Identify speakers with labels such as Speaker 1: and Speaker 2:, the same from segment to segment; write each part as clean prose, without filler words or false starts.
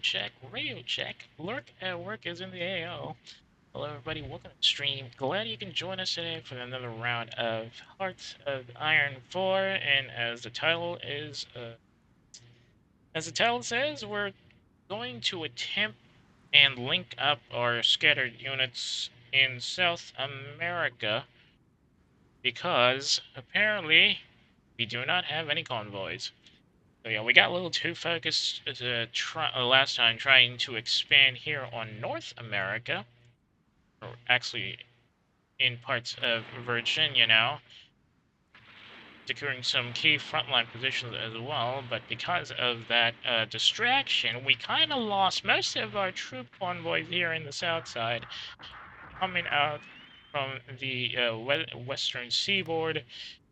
Speaker 1: check, radio check. Lurk at work is in the AO. Hello, everybody. Welcome to the stream. Glad you can join us today for another round of Hearts of Iron 4. And as the title says, we're going to attempt and link up our scattered units in South America because apparently we do not have any convoys. So yeah, we got a little too focused last time trying to expand here on North America, or actually in parts of Virginia now, securing some key frontline positions as well. But because of that distraction, we kind of lost most of our troop convoys here in the south side, coming out from the western seaboard,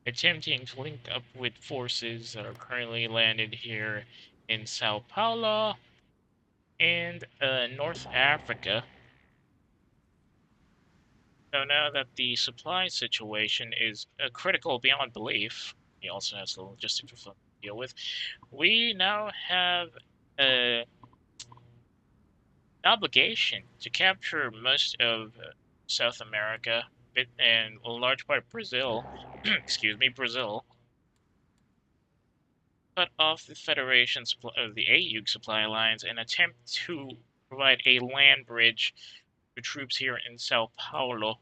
Speaker 1: attempting to link up with forces that are currently landed here in Sao Paulo and North Africa. So now that the supply situation is critical beyond belief, he also has the logistics to deal with. We now have an obligation to capture most of South America and a large part of Brazil. Excuse me, Brazil. Cut off the Federation's the AU supply lines and attempt to provide a land bridge for troops here in Sao Paulo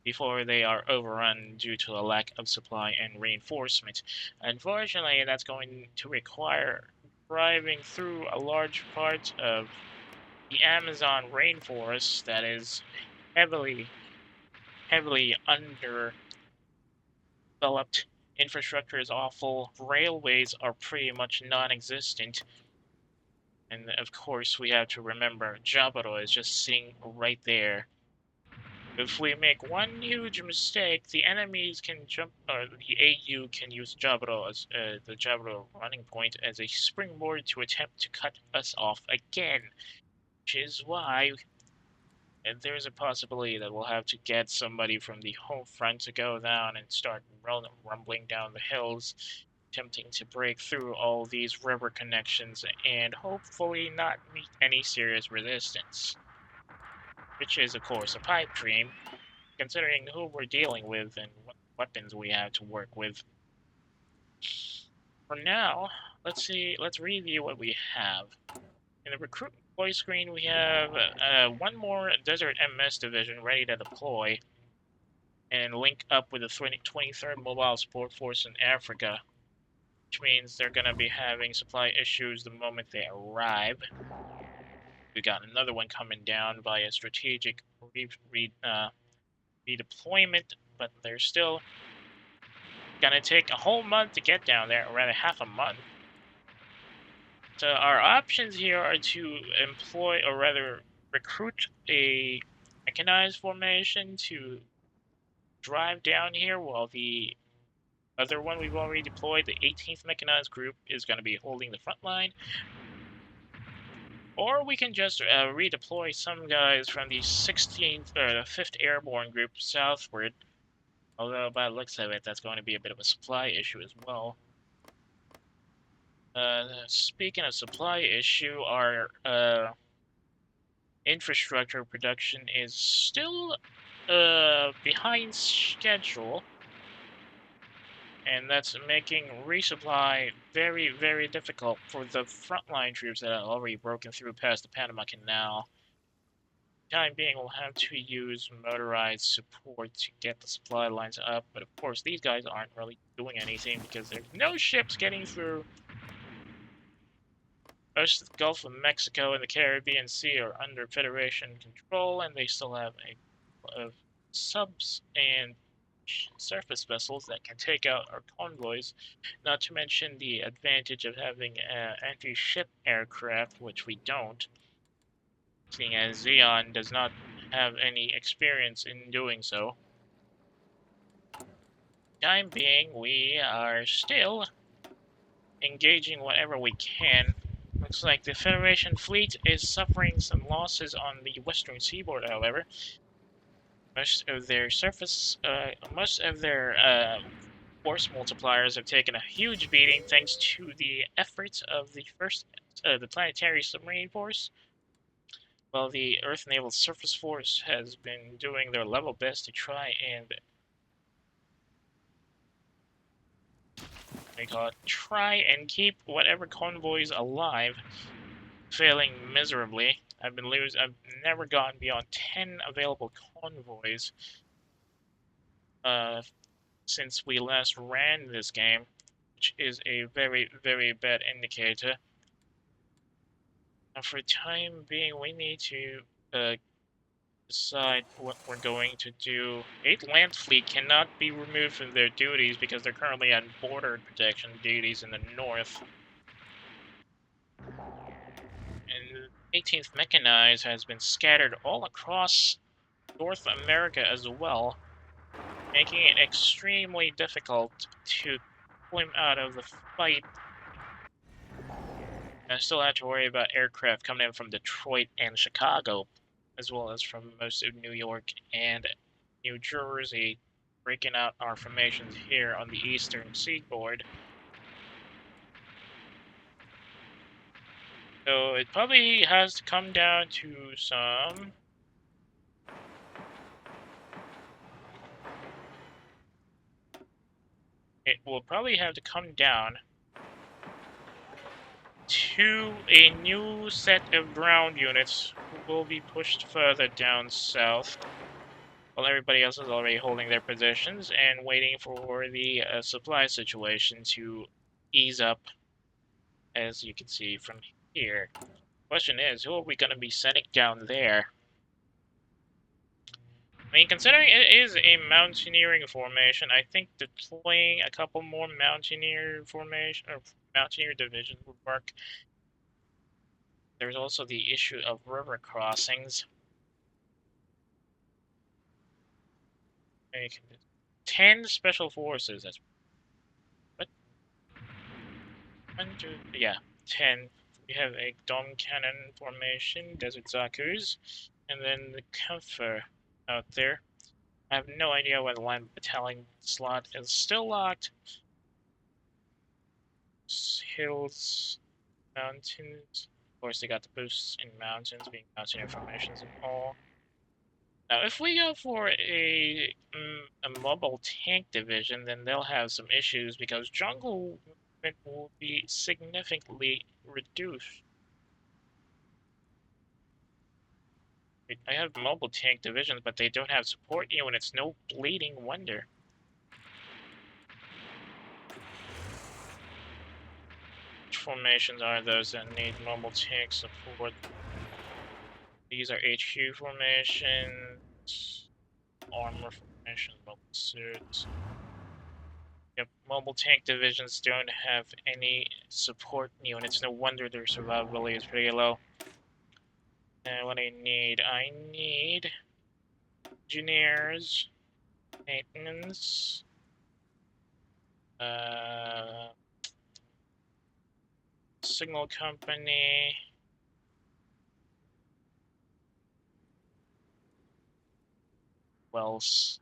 Speaker 1: before they are overrun due to a lack of supply and reinforcement. Unfortunately, that's going to require driving through a large part of the Amazon rainforest that is heavily underdeveloped. Infrastructure is awful. Railways are pretty much non-existent. And of course, we have to remember Jabaro is just sitting right there. If we make one huge mistake, the enemies can jump, or the AU can use Jabaro as the Jabaro running point as a springboard to attempt to cut us off again. Which is why there's a possibility that we'll have to get somebody from the home front to go down and start rumbling down the hills, attempting to break through all these river connections and hopefully not meet any serious resistance. Which is, of course, a pipe dream, considering who we're dealing with and what weapons we have to work with. For now, let's review what we have. In the recruitment deploy screen, we have one more Desert MS division ready to deploy and link up with the 23rd Mobile Support Force in Africa, which means they're going to be having supply issues the moment they arrive. We got another one coming down via strategic redeployment, but they're still gonna take a whole month to get down there, or rather half a month. So our options here are to employ, or rather recruit a mechanized formation to drive down here while the other one we've already deployed, the 18th Mechanized Group, is going to be holding the front line. Or we can just redeploy some guys from the 16th or the 5th Airborne Group southward. Although, by the looks of it, that's going to be a bit of a supply issue as well. Speaking of supply issue, our infrastructure production is still behind schedule. And that's making resupply very, very difficult for the frontline troops that have already broken through past the Panama Canal. For the time being, we'll have to use motorized support to get the supply lines up, but of course these guys aren't really doing anything because there's no ships getting through. Most of the Gulf of Mexico and the Caribbean Sea are under Federation control, and they still have a of subs and surface vessels that can take out our convoys, not to mention the advantage of having anti-ship aircraft, which we don't, seeing as Xeon does not have any experience in doing so. Time being, we are still engaging whatever we can. Looks like the Federation fleet is suffering some losses on the western seaboard, however. Most of their force multipliers have taken a huge beating thanks to the efforts of the 1st the Planetary Submarine Force, while the Earth Naval Surface Force has been doing their level best to try and try and keep whatever convoys alive, failing miserably. I've never gotten beyond 10 available convoys uh, since we last ran this game, which is a very, very bad indicator. Now, for the time being, we need to decide what we're going to do. 8th Land Fleet cannot be removed from their duties because they're currently on border protection duties in the north. And 18th Mechanized has been scattered all across North America as well, making it extremely difficult to pull him out of the fight. I still have to worry about aircraft coming in from Detroit and Chicago, as well as from most of New York and New Jersey, breaking out our formations here on the eastern seaboard. So it probably has to come down to some... It will probably have to come down to a new set of ground units who will be pushed further down south, while everybody else is already holding their positions and waiting for the supply situation to ease up, as you can see from here. Question is, who are we going to be sending down there? I mean, considering it is a mountaineering formation, I think deploying a couple more mountaineer formation or mountaineer divisions would work. There's also the issue of river crossings. 10 special forces. That's what? 10. We have a dome cannon formation, desert Zaku's, and then the Comfer out there. I have no idea why the line battalion slot is still locked. Hills, mountains. Of course, they got the boosts in mountains, being mountaineer formations and all. Now, if we go for a mobile tank division, then they'll have some issues because jungle movement will be significantly reduced. I have mobile tank divisions, but they don't have support units. No bleeding wonder. Which formations are those that need mobile tank support? These are HQ formations, armor formations, mobile suits. Yep, mobile tank divisions don't have any support units. No wonder their survivability is pretty low. And what I need engineers, maintenance, signal company, wells.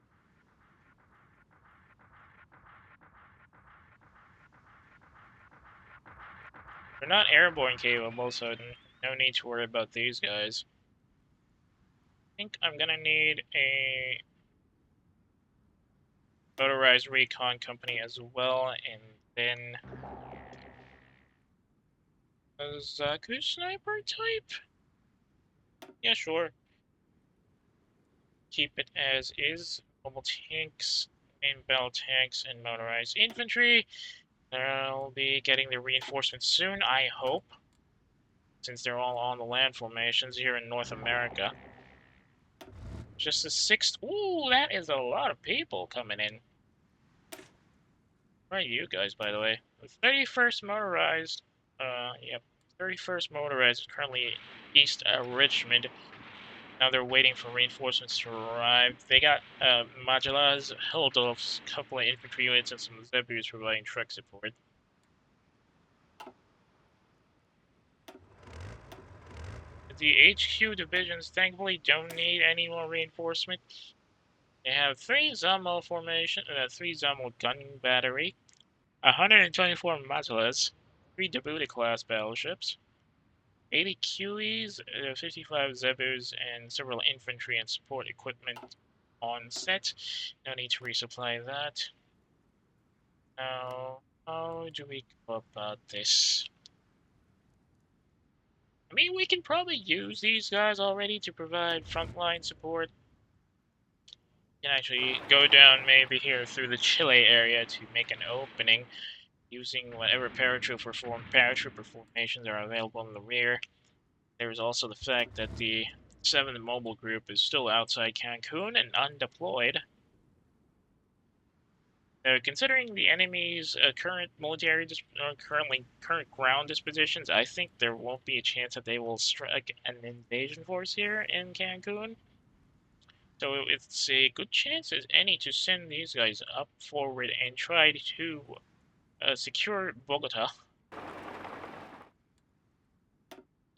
Speaker 1: They're not airborne capable, so no need to worry about these guys. I think I'm gonna need a motorized recon company as well, and then a Zaku sniper type? Yeah, sure. Keep it as is. Mobile tanks, main battle tanks, and motorized infantry. They'll be getting their reinforcements soon, I hope, since they're all on the land formations here in North America. Just the 6th. Ooh, that is a lot of people coming in. Where are you guys, by the way? The 31st Motorized. Yep. 31st Motorized is currently east of Richmond. Now they're waiting for reinforcements to arrive. They got Magellan's, Hildolf's, a couple of infantry units, and some Zebus providing truck support. The HQ divisions thankfully don't need any more reinforcement. They have 3 Zamo formation, 3 Zamo gun battery, 124 Magellas, 3 Dabuta class battleships, 80 QEs, 55 Zebus, and several infantry and support equipment on set. No need to resupply that. Now, how do we go about this? I mean, we can probably use these guys already to provide frontline support. We can actually go down maybe here through the Chile area to make an opening using whatever paratrooper formations are available in the rear. There's also the fact that the 7th Mobile Group is still outside Cancun and undeployed. Considering the enemy's current current ground dispositions, I think there won't be a chance that they will strike an invasion force here in Cancun. So it's a good chance as any to send these guys up forward and try to secure Bogota.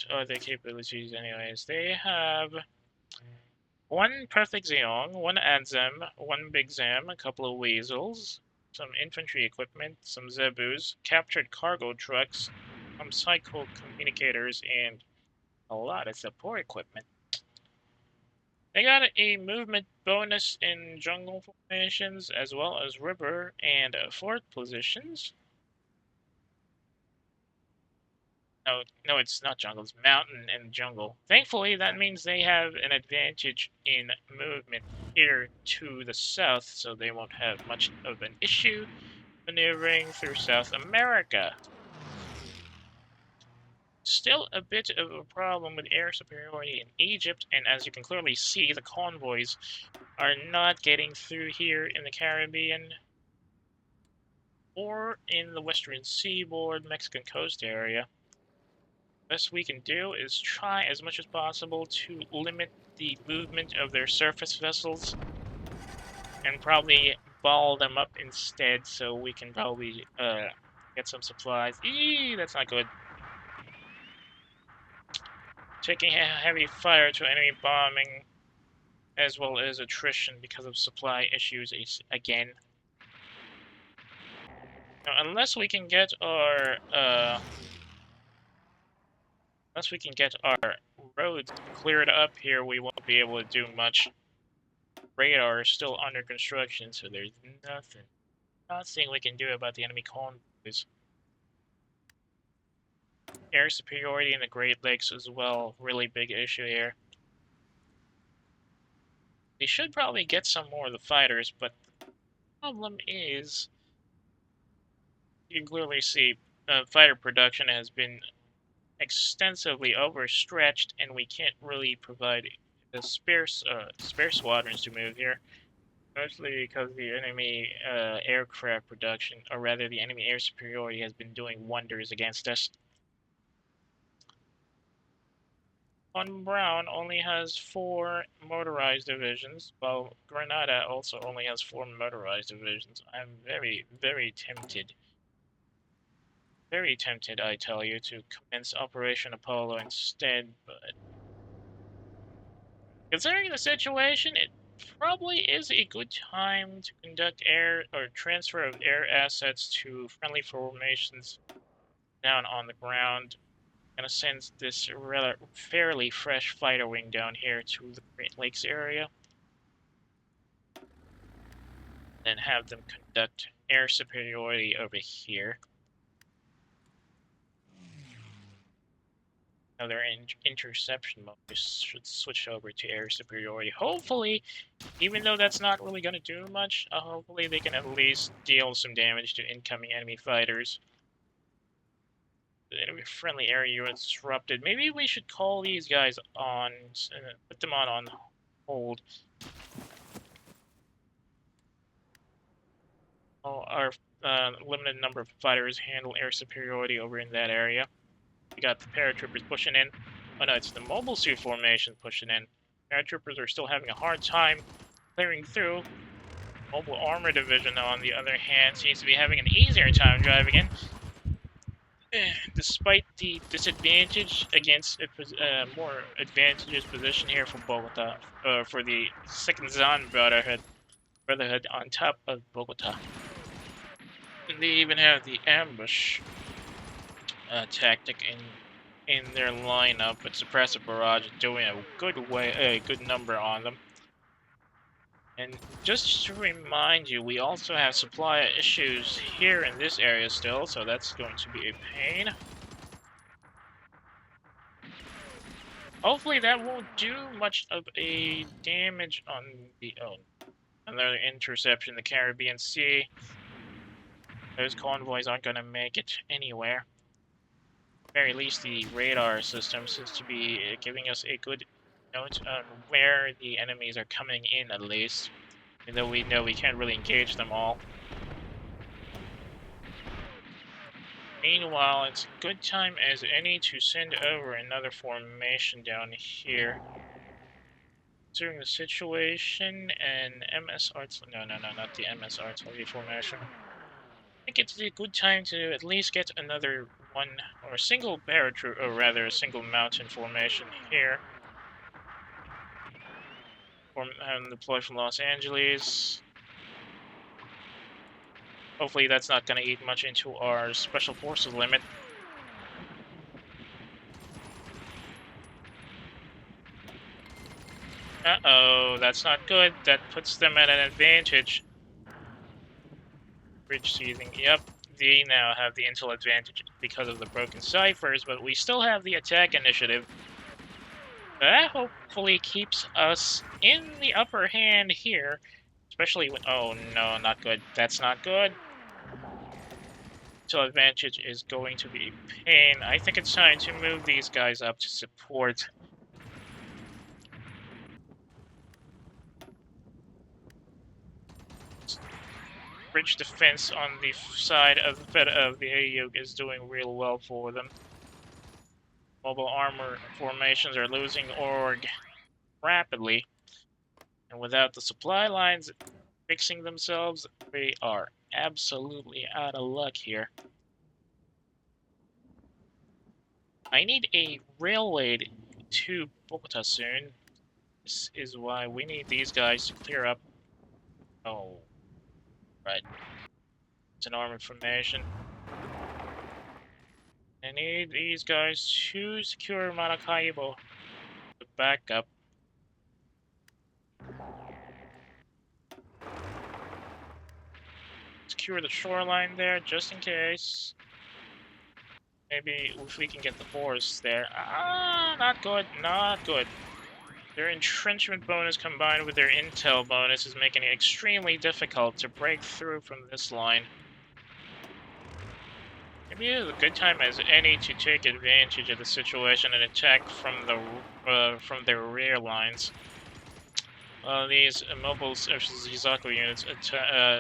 Speaker 1: Their capabilities, anyways. They have one Perfect Zeong, one Adzem, one Big Zam, a couple of Weasels, some infantry equipment, some Zebus, captured cargo trucks, some psycho communicators, and a lot of support equipment. They got a movement bonus in jungle formations as well as river and fort positions. No, it's not jungle, it's mountain and jungle. Thankfully, that means they have an advantage in movement here to the south, so they won't have much of an issue maneuvering through South America. Still a bit of a problem with air superiority in Egypt, and as you can clearly see, the convoys are not getting through here in the Caribbean or in the western seaboard Mexican coast area. Best we can do is try as much as possible to limit the movement of their surface vessels and probably ball them up instead so we can probably get some supplies. Eee, that's not good. Taking heavy fire to enemy bombing as well as attrition because of supply issues again. Now, unless we can get our roads cleared up here, we won't be able to do much. Radar is still under construction, so there's nothing we can do about the enemy convoys. Air superiority in the Great Lakes as well, really big issue here. We should probably get some more of the fighters, but the problem is, you can clearly see fighter production has been extensively overstretched, and we can't really provide the spare squadrons to move here. Mostly because the enemy aircraft production, or rather the enemy air superiority, has been doing wonders against us. Von Braun only has 4 motorized divisions, while Granada also only has 4 motorized divisions. I'm very, very tempted. Very tempted, I tell you, to commence Operation Apollo instead, but considering the situation, it probably is a good time to conduct air or transfer of air assets to friendly formations down on the ground. I'm gonna send this fairly fresh fighter wing down here to the Great Lakes area, then have them conduct air superiority over here. Now they're in interception mode. This should switch over to air superiority. Hopefully, even though that's not really going to do much, hopefully they can at least deal some damage to incoming enemy fighters. The enemy friendly area units disrupted. Maybe we should call these guys on, put them on hold. Our limited number of fighters handle air superiority over in that area. We got the paratroopers pushing in. Oh no, it's the mobile suit formation pushing in. Paratroopers are still having a hard time clearing through. Mobile armor division, on the other hand, seems to be having an easier time driving in. Despite the disadvantage against a more advantageous position here for Bogota, for the second Zan Brotherhood on top of Bogota. And they even have the ambush tactic in in their lineup, but suppressive barrage doing a good number on them. And just to remind you, we also have supply issues here in this area still, so that's going to be a pain. Hopefully that won't do much of a damage on the... Oh, another interception in the Caribbean Sea. Those convoys aren't going to make it anywhere. At the very least, the radar system seems to be giving us a good note on where the enemies are coming in, at least. Even though we know we can't really engage them all. Meanwhile, it's a good time as any to send over another formation down here. Considering the situation and MS Arts... No, not the MS Arts formation. I think it's a good time to at least get another one, or a single paratroop, or rather a single mountain formation here. Deploy from Los Angeles. Hopefully that's not going to eat much into our Special Forces limit. Uh-oh, that's not good. That puts them at an advantage. Bridge seizing, yep. They now have the intel advantage because of the broken ciphers, but we still have the attack initiative. That hopefully keeps us in the upper hand here, especially when... Oh no, not good. That's not good. Intel advantage is going to be a pain. I think it's time to move these guys up to support. Bridge defense on the side of the AU is doing real well for them. Mobile armor formations are losing org rapidly, and without the supply lines fixing themselves, they are absolutely out of luck here. I need a railway to Bogota soon. This is why we need these guys to clear up. Oh, right. It's an armored formation. I need these guys to secure Maracaibo to back up. Secure the shoreline there, just in case. Maybe if we can get the force there. Ah, not good, not good. Their entrenchment bonus combined with their intel bonus is making it extremely difficult to break through from this line. Maybe it is a good time as any to take advantage of the situation and attack from their rear lines. These mobile Zizaku units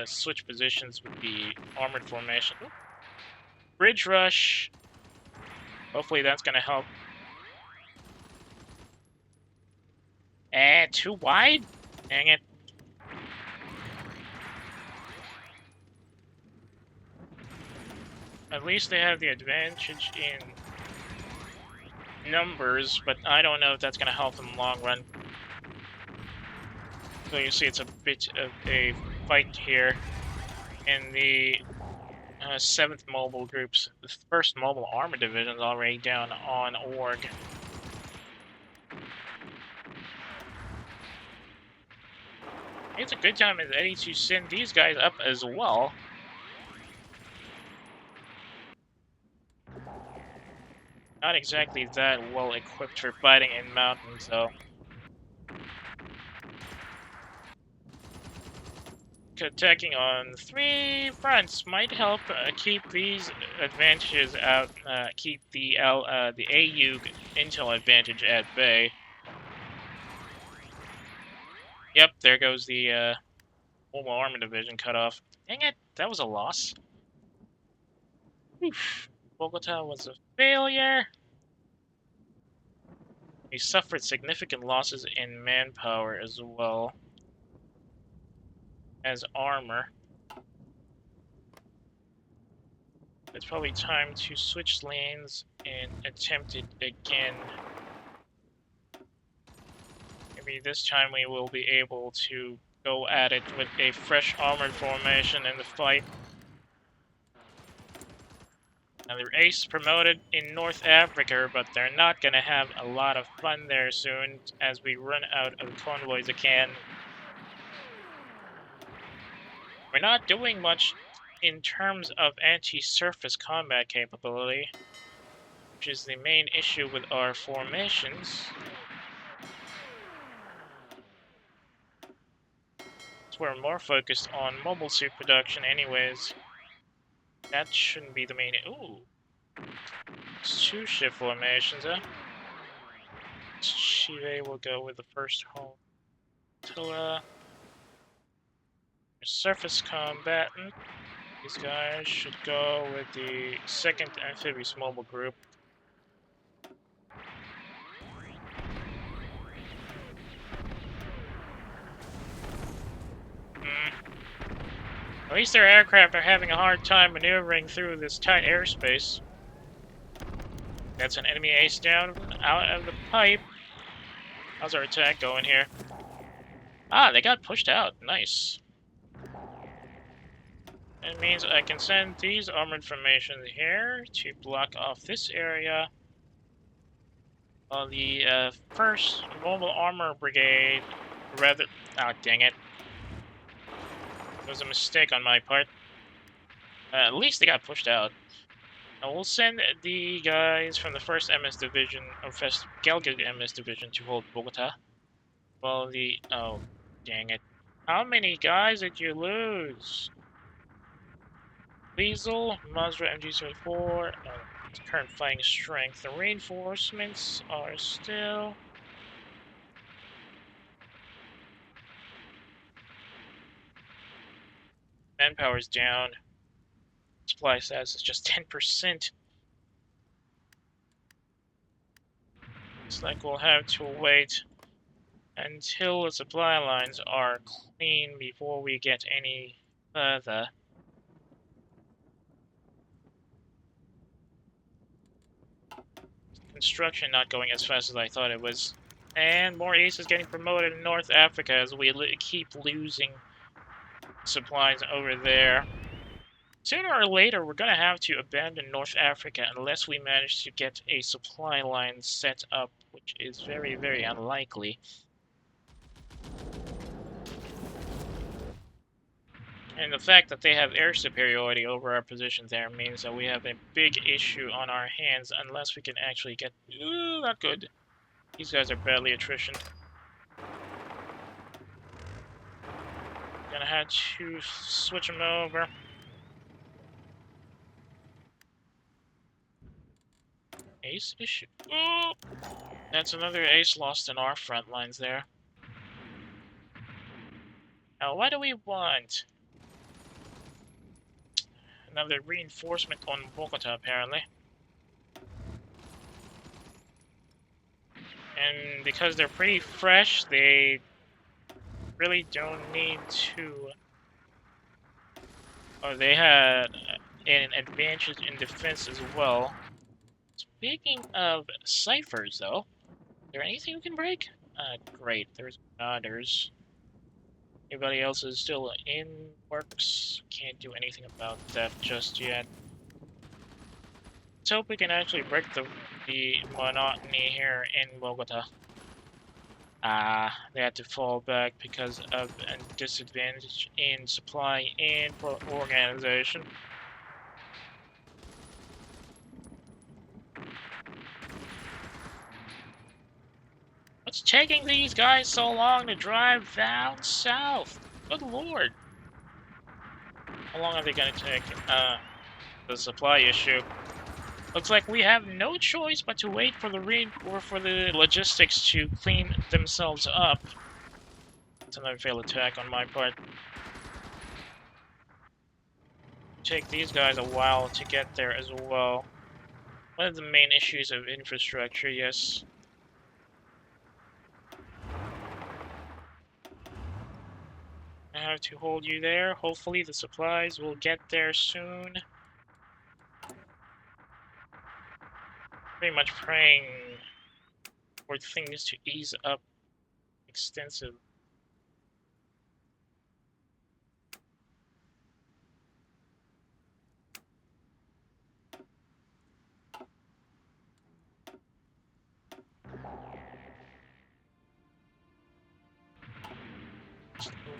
Speaker 1: switch positions with the armored formation. Bridge rush. Hopefully that's going to help. Too wide? Dang it. At least they have the advantage in numbers, but I don't know if that's going to help in the long run. So you see it's a bit of a fight here in the 7th Mobile Group's 1st Mobile Armor Division is already down on org. It's a good time as any to send these guys up as well. Not exactly that well equipped for fighting in mountains, though. Attacking on 3 fronts might help keep these advantages out, keep the AU intel advantage at bay. Yep, there goes the Mobile Armor Division cut off. Dang it, that was a loss. Oof. Bogota was a failure. We suffered significant losses in manpower as well as armor. It's probably time to switch lanes and attempt it again. Maybe this time we will be able to go at it with a fresh armored formation in the fight. Another ace promoted in North Africa, but they're not gonna have a lot of fun there soon as we run out of convoys again. We're not doing much in terms of anti-surface combat capability, which is the main issue with our formations. So we're more focused on mobile suit production anyways. That shouldn't be the main... Ooh! It's two ship formations, huh? Chive will go with the first home. Tilla. Surface combatant. These guys should go with the 2nd Amphibious Mobile Group. At least their aircraft are having a hard time maneuvering through this tight airspace. That's an enemy ace down out of the pipe. How's our attack going here? Ah, they got pushed out. Nice. That means I can send these armored formations here to block off this area. While the 1st Mobile Armor Brigade, rather... Oh, dang it. It was a mistake on my part. At least they got pushed out. Now we'll send the guys from the 1st MS Division, or 1st Galgid MS Division, to hold Bogota. While the... Oh, dang it. How many guys did you lose? Weasel, Mazra MG-74, current fighting strength. The reinforcements are still... Manpower's down. Supply status is just 10%. Looks like we'll have to wait until the supply lines are clean before we get any further. Construction not going as fast as I thought it was. And more aces getting promoted in North Africa as we keep losing supplies over there. Sooner or later, we're going to have to abandon North Africa unless we manage to get a supply line set up, which is very, very unlikely. And the fact that they have air superiority over our position there means that we have a big issue on our hands unless we can actually get... Ooh, not good. These guys are badly attrition. Gonna have to switch them over. Ace issue. Ooh! That's another ace lost in our front lines there. Now, what do we want? Another reinforcement on Bogota, apparently. And because they're pretty fresh, they really don't need to... Oh, they had an advantage in defense as well. Speaking of ciphers, though, is there anything we can break? Great, there's others. Everybody else is still in works. Can't do anything about that just yet. Let's hope we can actually break the monotony here in Bogota. They had to fall back because of a disadvantage in supply and organization. What's taking these guys so long to drive down south? Good lord. How long are they gonna take? The supply issue. Looks like we have no choice but to wait for the logistics to clean themselves up. It's another failed attack on my part. Take these guys a while to get there as well. One of the main issues of infrastructure, yes. I have to hold you there. Hopefully the supplies will get there soon. Pretty much praying for things to ease up extensive.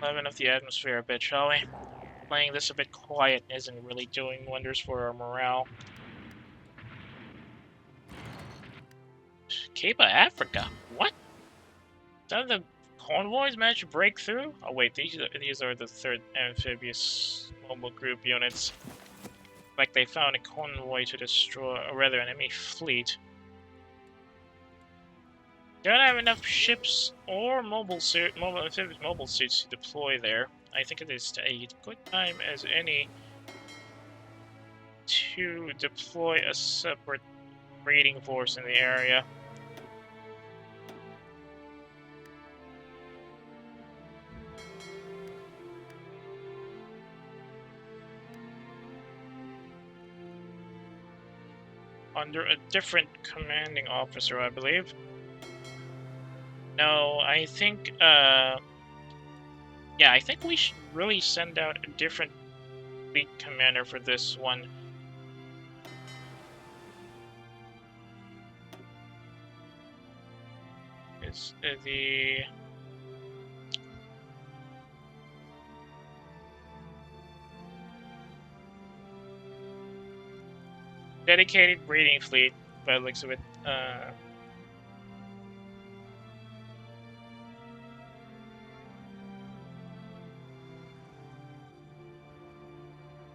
Speaker 1: Leaven up the atmosphere a bit, shall we? Playing this a bit quiet isn't really doing wonders for our morale. Keyta, Africa? What? Some of the convoys managed to break through? Oh wait, these are the 3rd amphibious mobile group units. Like they found a convoy to destroy, or rather an enemy fleet. Don't have enough ships or mobile suits to deploy there. I think it is a good time as any to deploy a separate raiding force in the area. Under a different commanding officer, I believe. No, I think, yeah, I think we should really send out a different fleet commander for this one. Is the... dedicated raiding fleet, by the looks of it.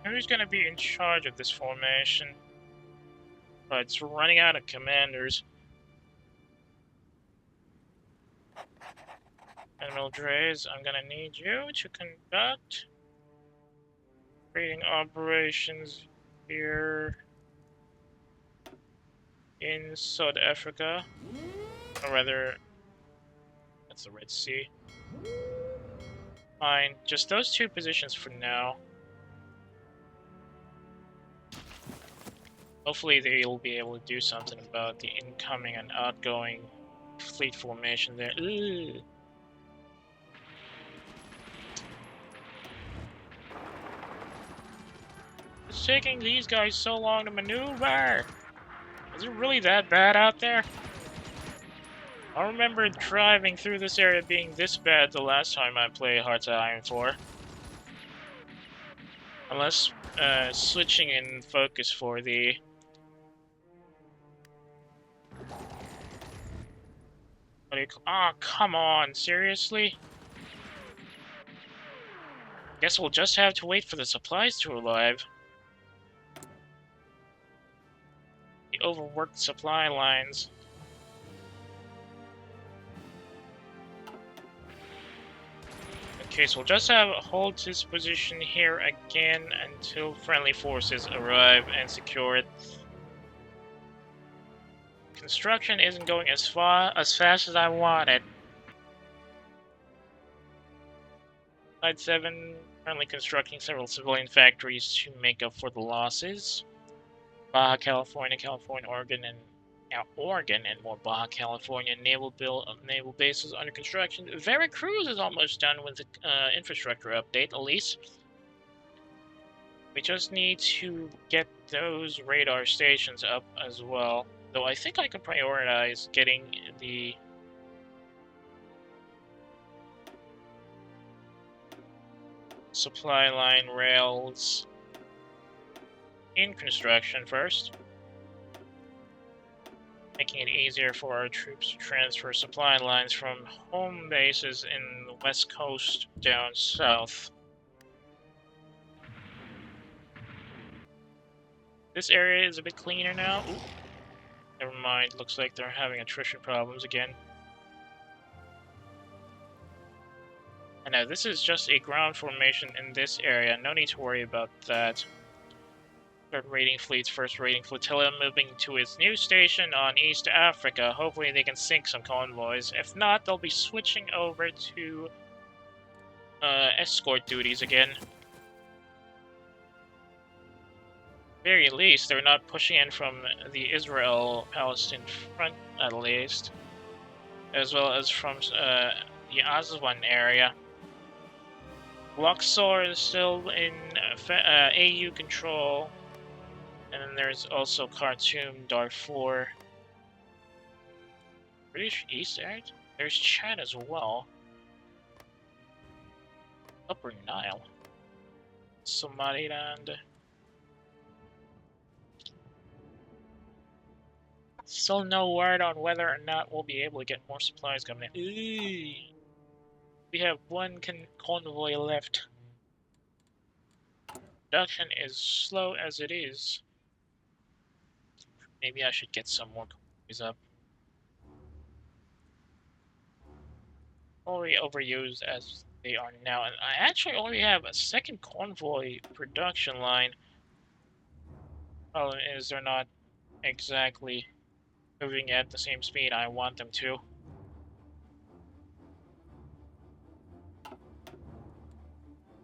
Speaker 1: Who's gonna be in charge of this formation? But it's running out of commanders. Admiral Dreys, I'm gonna need you to conduct raiding operations here in South Africa. Or rather, that's the Red Sea. Fine, just those 2 positions for now. Hopefully they'll be able to do something about the incoming and outgoing fleet formation there. Ugh. It's taking these guys so long to maneuver. Is it really that bad out there? I remember driving through this area being this bad the last time I played Hearts of Iron 4. Unless switching in focus for the... Oh, come on, seriously? Guess we'll just have to wait for the supplies to arrive. The overworked supply lines. Okay, so we'll just hold this position here again until friendly forces arrive and secure it. Construction isn't going as fast as I wanted. Side 7, currently constructing several civilian factories to make up for the losses. Baja California, Oregon, and more Baja California naval bases under construction. Veracruz is almost done with the infrastructure update, at least. We just need to get those radar stations up as well. Though I think I could prioritize getting the supply line rails in construction first, making it easier for our troops to transfer supply lines from home bases in the west coast down south. This area is a bit cleaner now. Ooh. Never mind, looks like they're having attrition problems again. And now this is just a ground formation in this area, no need to worry about that. Third raiding fleet's first raiding flotilla moving to its new station on East Africa. Hopefully they can sink some convoys. If not, they'll be switching over to escort duties again. Very least, they're not pushing in from the Israel-Palestine front, at least, as well as from the Aswan area. Luxor is still in AU control, and then there's also Khartoum, Darfur, British East End. There's Chad as well. Upper Nile. Somaliland. Still no word on whether or not we'll be able to get more supplies coming in. Ooh. We have one convoy left. Production is slow as it is. Maybe I should get some more convoys up. Already overused as they are now, and I actually already have a second convoy production line. Problem is they're not exactly moving at the same speed I want them to.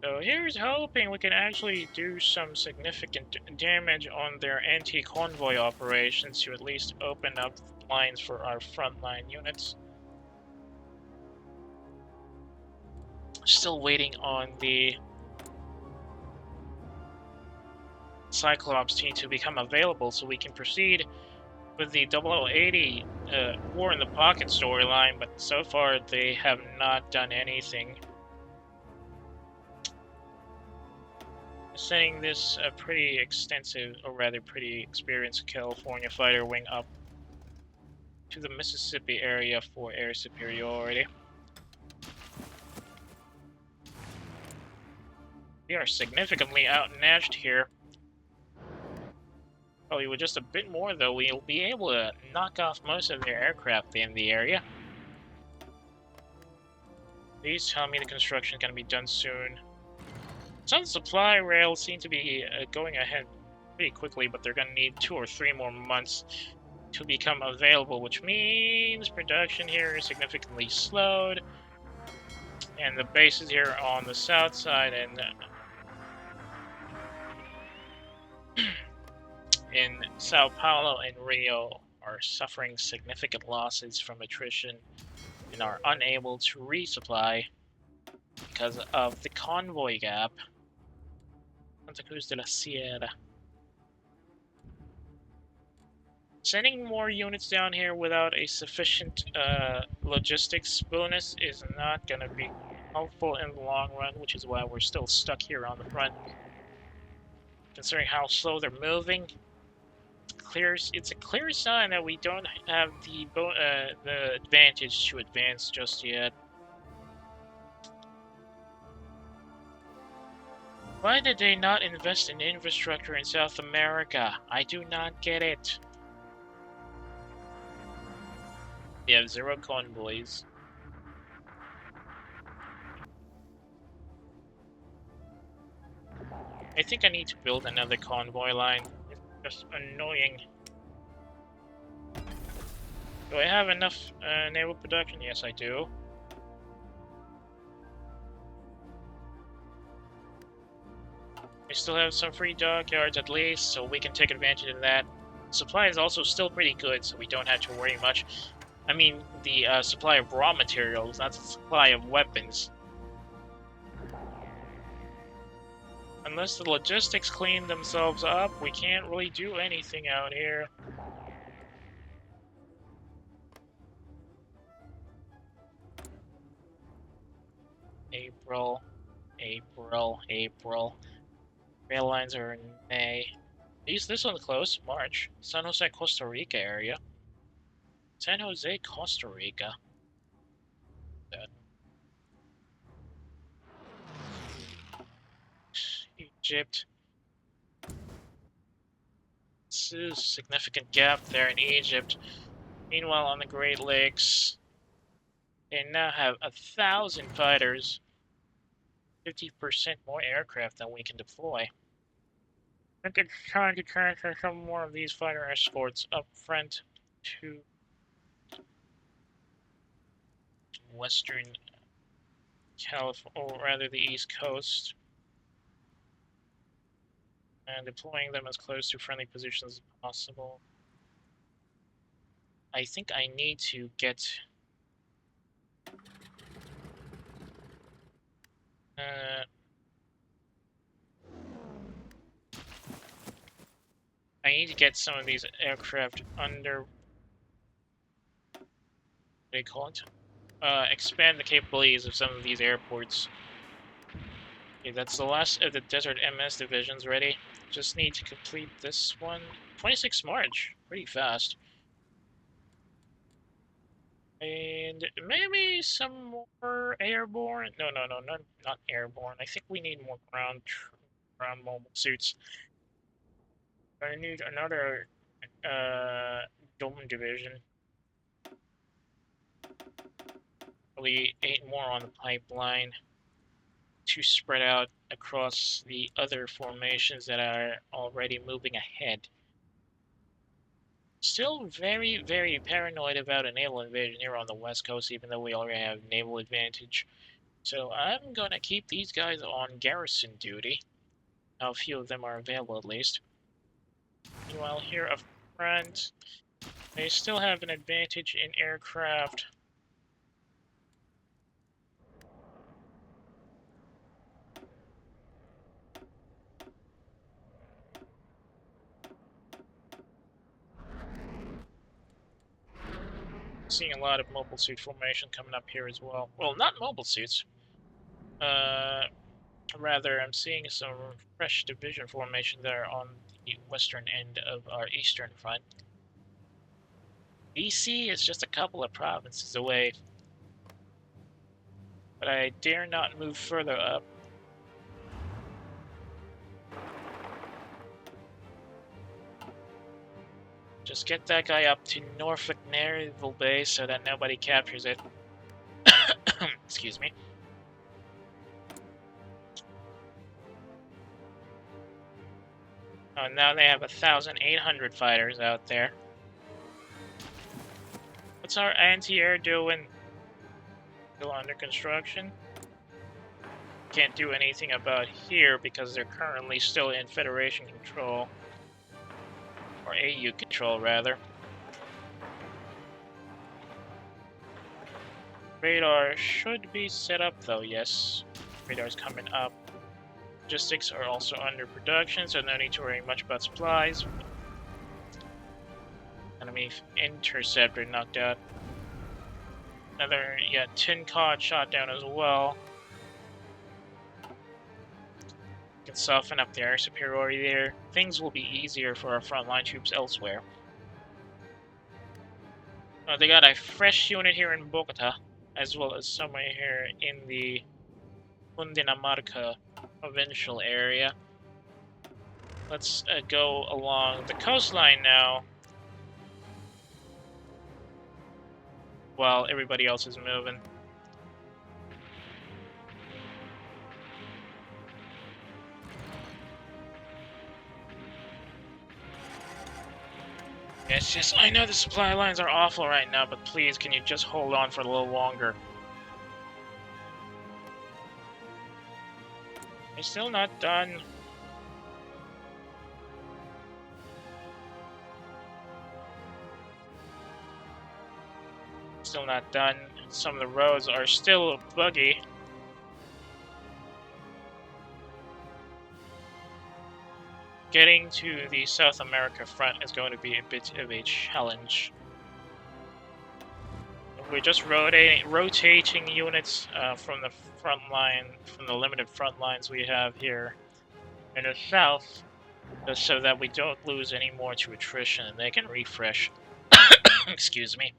Speaker 1: So here's hoping we can actually do some significant damage on their anti-convoy operations to at least open up lines for our frontline units. Still waiting on the Cyclops team to become available so we can proceed with the 0080 War in the Pocket storyline, but so far they have not done anything. Sending this pretty extensive, or rather pretty experienced California fighter wing up to the Mississippi area for air superiority. We are significantly outmatched here. Probably with just a bit more, though, we'll be able to knock off most of their aircraft in the area. Please tell me the construction can be done soon. Some supply rails seem to be going ahead pretty quickly, but they're going to need 2 or 3 more months to become available, which means production here is significantly slowed. And the bases here on the south side and in Sao Paulo and Rio are suffering significant losses from attrition and are unable to resupply because of the convoy gap. Santa Cruz de la Sierra. Sending more units down here without a sufficient logistics bonus is not going to be helpful in the long run, which is why we're still stuck here on the front. Considering how slow they're moving, it's a clear sign that we don't have the advantage to advance just yet. Why did they not invest in infrastructure in South America? I do not get it. We have 0 convoys. I think I need to build another convoy line. It's just annoying. Do I have enough naval production? Yes, I do. We still have some free dockyards at least, so we can take advantage of that. Supply is also still pretty good, so we don't have to worry much. I mean, the supply of raw materials, not the supply of weapons. Unless the logistics clean themselves up, we can't really do anything out here. April. Rail lines are in May. This one's close, March. San Jose, Costa Rica area. San Jose, Costa Rica. Egypt. This is a significant gap there in Egypt. Meanwhile, on the Great Lakes, they now have 1,000 fighters. 50% more aircraft than we can deploy. I think it's time to transfer some more of these fighter escorts up front to Western California, or rather the East Coast, and deploying them as close to friendly positions as possible. I think I need to get some of these aircraft under, what do they call it? Expand the capabilities of some of these airports. Okay, that's the last of the Desert MS divisions ready. Just need to complete this one. 26 March, pretty fast. And maybe some more airborne. No, not airborne. I think we need more ground mobile suits. I need another dome division. Probably 8 more on the pipeline to spread out across the other formations that are already moving ahead. Still very, very paranoid about a naval invasion here on the west coast, even though we already have naval advantage. So I'm gonna keep these guys on garrison duty. How few of them are available, at least. Meanwhile, here up front, they still have an advantage in aircraft. Seeing a lot of mobile suit formation coming up here as well. Well, not mobile suits. Rather, I'm seeing some fresh division formation there on the western end of our eastern front. BC is just a couple of provinces away, but I dare not move further up. Just get that guy up to Norfolk Naval Base so that nobody captures it. Excuse me. Oh, now they have 1,800 fighters out there. What's our anti-air doing? Still under construction? Can't do anything about here because they're currently still in Federation control. Or AU control, rather. Radar should be set up, though, yes. Radar's coming up. Logistics are also under production, so no need to worry much about supplies. Enemy interceptor knocked out. Another, tin cod shot down as well. Can soften up the air superiority there. Things will be easier for our frontline troops elsewhere. They got a fresh unit here in Bogota, as well as somewhere here in the Cundinamarca provincial area. Let's go along the coastline now, while everybody else is moving. It's just, I know the supply lines are awful right now, but please, can you just hold on for a little longer? They're still not done. Still not done. Some of the roads are still buggy. Getting to the South America front is going to be a bit of a challenge. We're just rotating units from the front line, from the limited front lines we have here in the south, just so that we don't lose any more to attrition and they can refresh. Excuse me.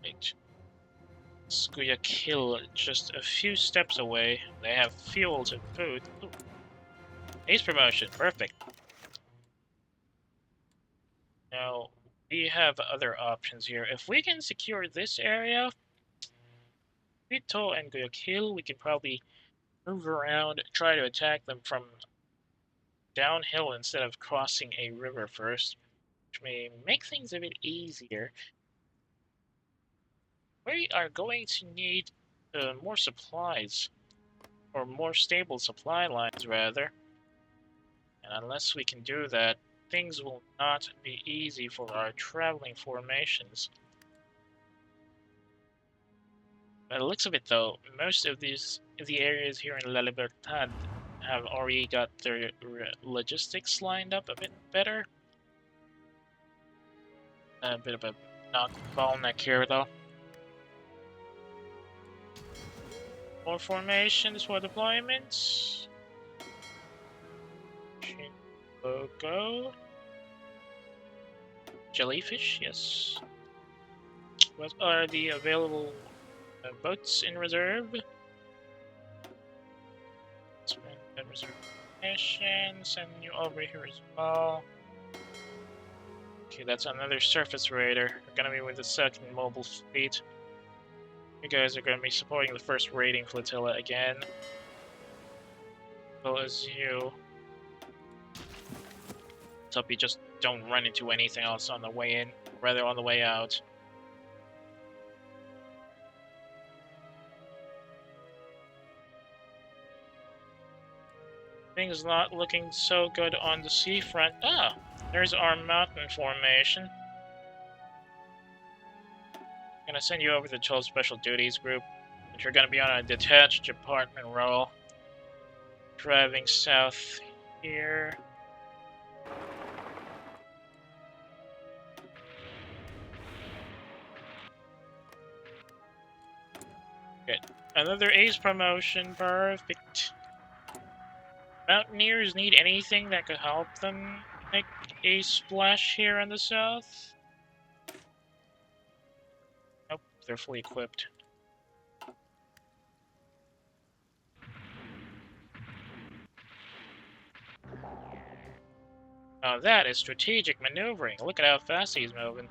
Speaker 1: Wait. Guayaquil, just a few steps away. They have fuels and food. Ooh. Ace promotion, perfect. Now, we have other options here. If we can secure this area, Quito and Guayaquil, we can probably move around, try to attack them from downhill instead of crossing a river first, which may make things a bit easier. We are going to need more supplies, or more stable supply lines, rather. And unless we can do that, things will not be easy for our traveling formations. By the looks of it, though, most of the areas here in La Libertad have already got their logistics lined up a bit better. A bit of a bottleneck here, though. More formations for deployments. Logo. Jellyfish, yes. What are the available boats in reserve? Spend the reserve mission. Send you over here as well. Okay, that's another surface raider. We're gonna be with the second mobile fleet. You guys are gonna be supporting the first raiding flotilla again. As well as you. Let's hope you just don't run into anything else on the way in, rather on the way out. Things not looking so good on the seafront. Ah, there's our mountain formation. I'm gonna send you over to the 12 Special Duties Group, but you're gonna be on a detached department role. Driving south here. Good. Another ace promotion, perfect. Mountaineers need anything that could help them make a splash here in the south? Nope, they're fully equipped. Now that is strategic maneuvering. Look at how fast he's moving.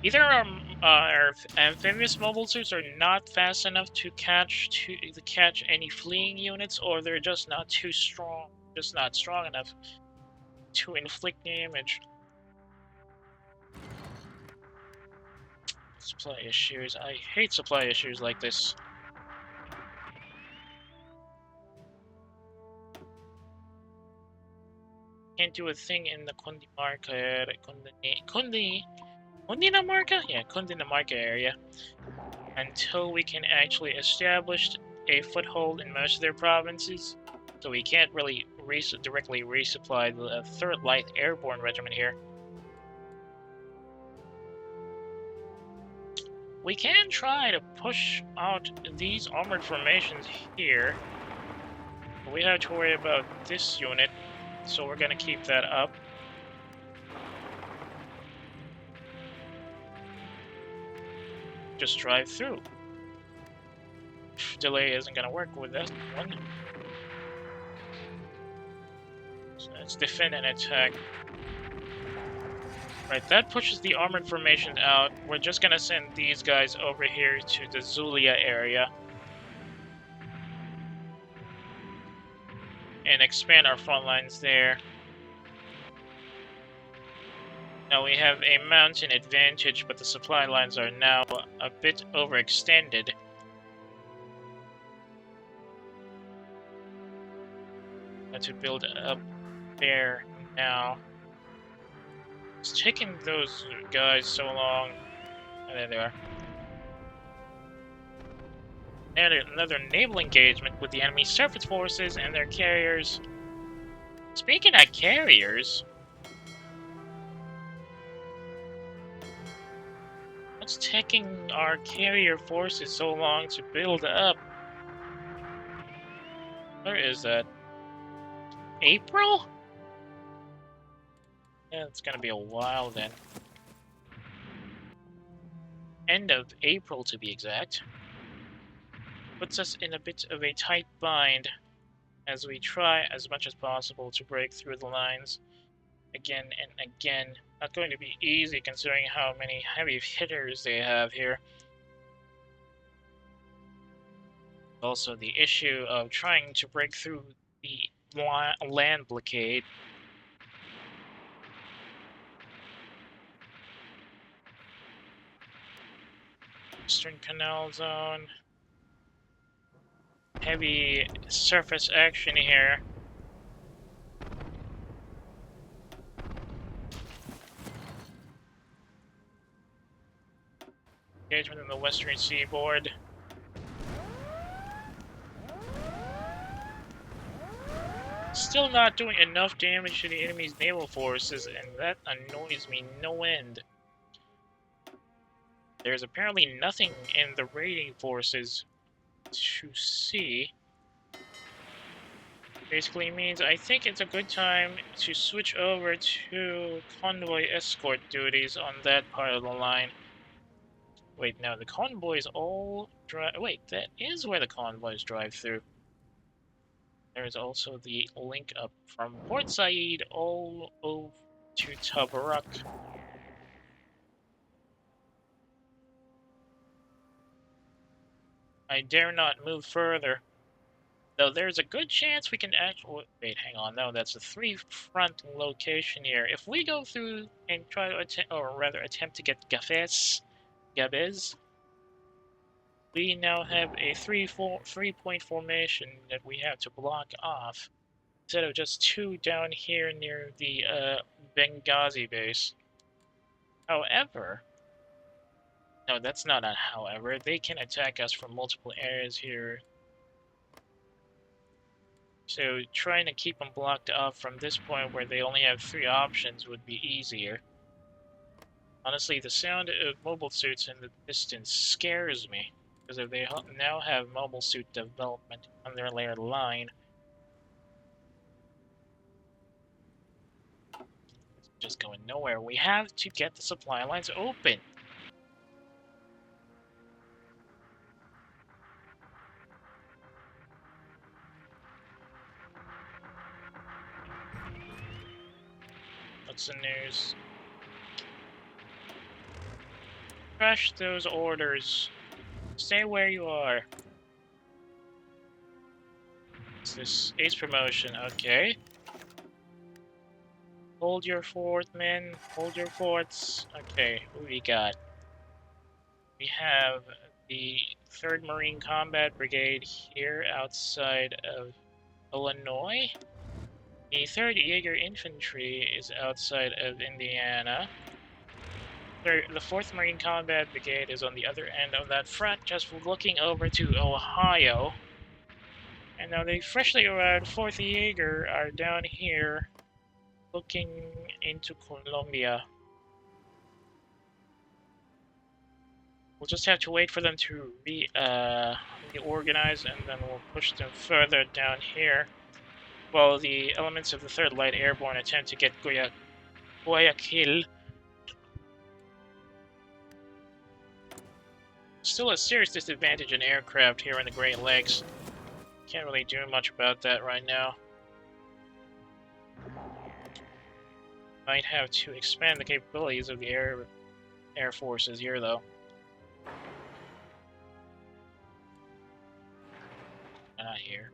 Speaker 1: Either our amphibious mobile suits are not fast enough to catch any fleeing units, or they're just not too strong, just not strong enough to inflict damage. Supply issues. I hate supply issues like this. Can't do a thing in the Cundinamarca? Yeah, Cundinamarca area until we can actually establish a foothold in most of their provinces. So we can't really directly resupply the 3rd Light Airborne Regiment here. We can try to push out these armored formations here, but we have to worry about this unit, so we're going to keep that up. Just drive through. Delay isn't going to work with this one. So let's defend and attack. Right, that pushes the armored formation out. We're just going to send these guys over here to the Zulia area and expand our front lines there. Now we have a mountain advantage, but the supply lines are now a bit overextended. Have to build up there now. It's taking those guys so long. Oh, there they are. And another naval engagement with the enemy surface forces and their carriers. Speaking of carriers, what's taking our carrier forces so long to build up? Where is that? April? Yeah, it's gonna be a while then. End of April, to be exact. Puts us in a bit of a tight bind as we try as much as possible to break through the lines again and again. Not going to be easy considering how many heavy hitters they have here. Also, the issue of trying to break through the land blockade. Eastern Canal Zone. Heavy surface action here. Engagement in the western seaboard. Still not doing enough damage to the enemy's naval forces, and that annoys me no end. There's apparently nothing in the raiding forces to see. Basically means I think it's a good time to switch over to convoy escort duties on that part of the line. Wait, no, the convoys all drive... Wait, that is where the convoys drive through. There's also the link up from Port Said all over to Tabarak. I dare not move further. Though there's a good chance we can actually... Wait, hang on. No, that's a three-front location here. If we go through and try to attempt... Or rather, attempt to get Gabez, we now have a three-point formation that we have to block off, instead of just two down here near the Benghazi base. However... No, that's not a however. They can attack us from multiple areas here. So trying to keep them blocked off from this point where they only have three options would be easier. Honestly, the sound of mobile suits in the distance scares me, because if they now have mobile suit development on their layered line, it's just going nowhere. We have to get the supply lines open. What's the news? Crush those orders. Stay where you are. What's this? Ace promotion, okay. Hold your fort, men. Hold your forts. Okay, who we got? We have the 3rd Marine Combat Brigade here outside of Illinois. The 3rd Jaeger Infantry is outside of Indiana. The 4th Marine Combat Brigade is on the other end of that front, just looking over to Ohio. And now the freshly arrived 4th Jaeger are down here, looking into Colombia. We'll just have to wait for them to reorganize, and then we'll push them further down here, while the elements of the 3rd Light Airborne attempt to get Guayaquil. Still a serious disadvantage in aircraft here in the Great Lakes. Can't really do much about that right now. Might have to expand the capabilities of the air forces here, though. Not here.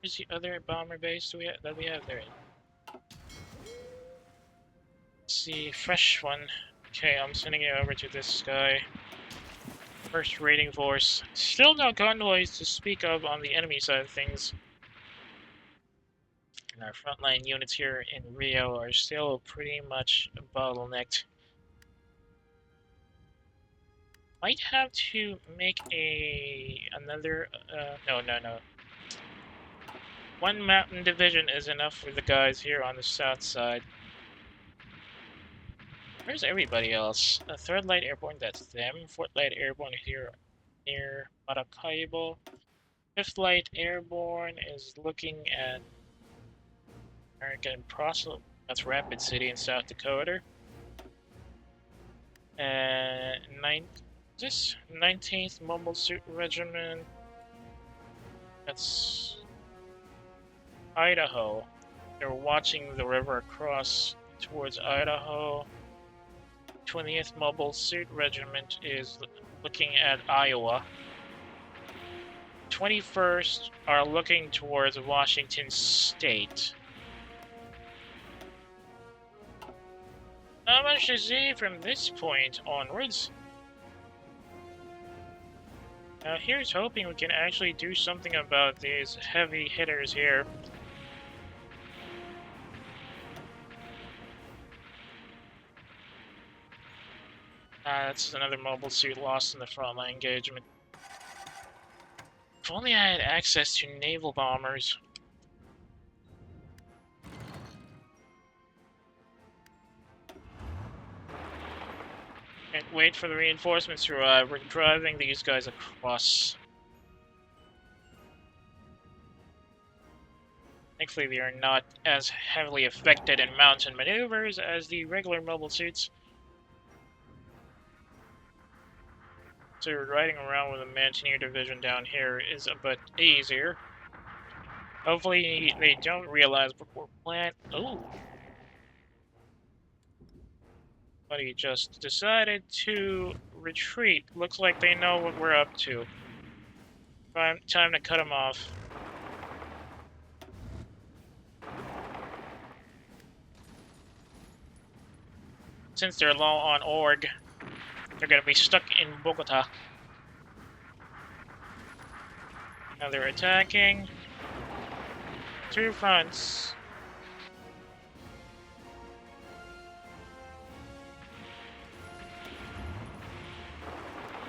Speaker 1: Where's the other bomber base that we have there? Let's see, fresh one. Okay, I'm sending it over to this guy. 1st raiding force. Still no convoys to speak of on the enemy side of things. And our frontline units here in Rio are still pretty much bottlenecked. Might have to make another... no. One mountain division is enough for the guys here on the south side. Where's everybody else? 3rd Light Airborne, that's them. 4th Light Airborne here near Maracaibo. 5th Light Airborne is looking at American Prosel. That's Rapid City in South Dakota. 19th Mobile Suit Regiment. That's Idaho. They're watching the river across towards Idaho. 20th Mobile Suit Regiment is looking at Iowa. 21st are looking towards Washington State. Not much to see from this point onwards. Now here's hoping we can actually do something about these heavy hitters here. That's another mobile suit lost in the frontline engagement. If only I had access to naval bombers. Can't wait for the reinforcements to arrive. We're driving these guys across. Thankfully, they are not as heavily affected in mountain maneuvers as the regular mobile suits. So riding around with a Mountaineer division down here is a bit easier. Hopefully, they don't realize before plant. Oh! But he just decided to retreat. Looks like they know what we're up to. Time to cut him off. Since they're low on org, they're gonna be stuck in Bogota. Now they're attacking. Two fronts.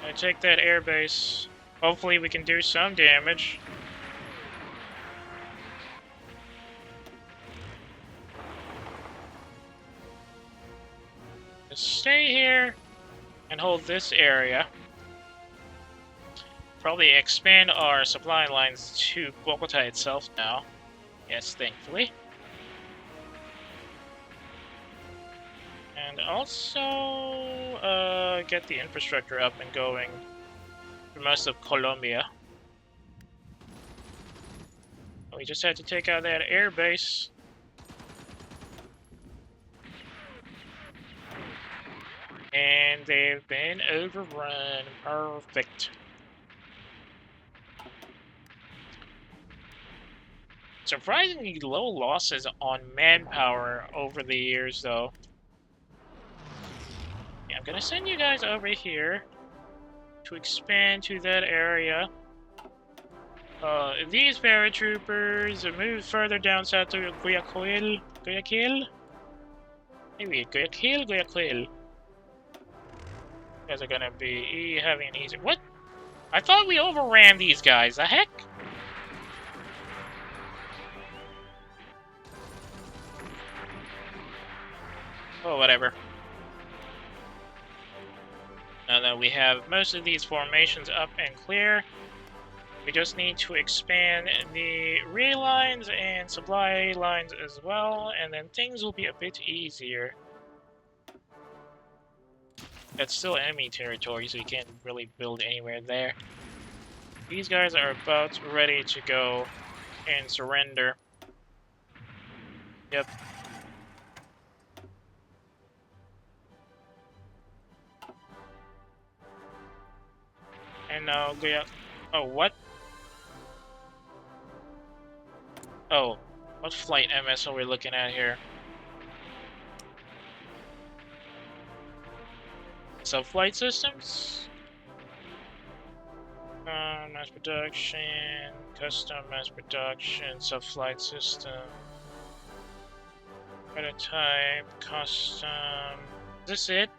Speaker 1: I take that airbase. Hopefully we can do some damage. Just stay here and hold this area. Probably expand our supply lines to Bogota itself now. Yes, thankfully. And also get the infrastructure up and going for most of Colombia. We just had to take out that air base. And they've been overrun. Perfect. Surprisingly low losses on manpower over the years, though. Yeah, I'm gonna send you guys over here to expand to that area. These paratroopers move further down south to Guayaquil. Guayaquil? Maybe Guayaquil? Guayaquil. You guys are gonna be having an easy. What? I thought we overran these guys. The heck? Oh, whatever. Now that we have most of these formations up and clear, we just need to expand the relay lines and supply lines as well, and then things will be a bit easier. That's still enemy territory, so you can't really build anywhere there. These guys are about ready to go and surrender. Yep. And now, oh, what? Oh, what flight MS are we looking at here? Sub-flight systems? Mass production, custom mass production, sub-flight system. Prototype, custom. Is this it?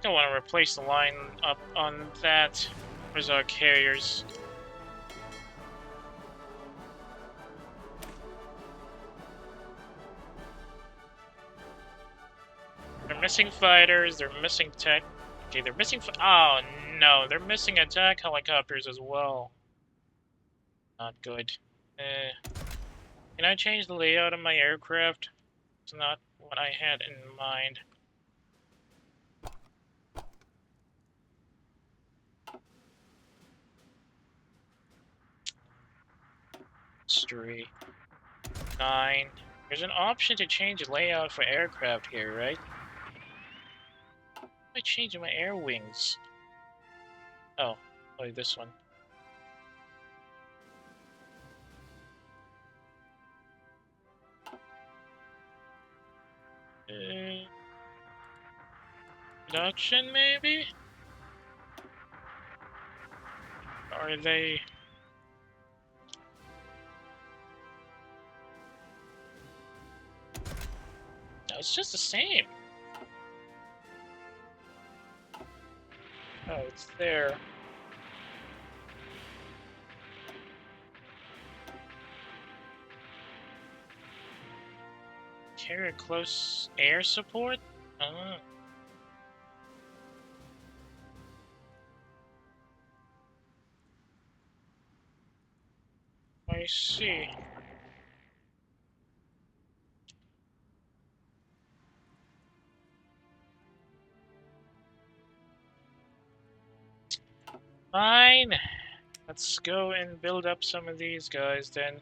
Speaker 1: I want to replace the line up on that. Where's our carriers? They're missing fighters, they're missing tech. Okay, they're missing oh no, they're missing attack helicopters as well. Not good. Can I change the layout of my aircraft? It's not what I had in mind. History. 9. There's an option to change the layout for aircraft here, right? How am I changing my air wings? Oh, this one. Production, maybe? Or are they... No, it's just the same. Oh, it's there. Carrier close air support? Oh. I see. Fine. Let's go and build up some of these guys then.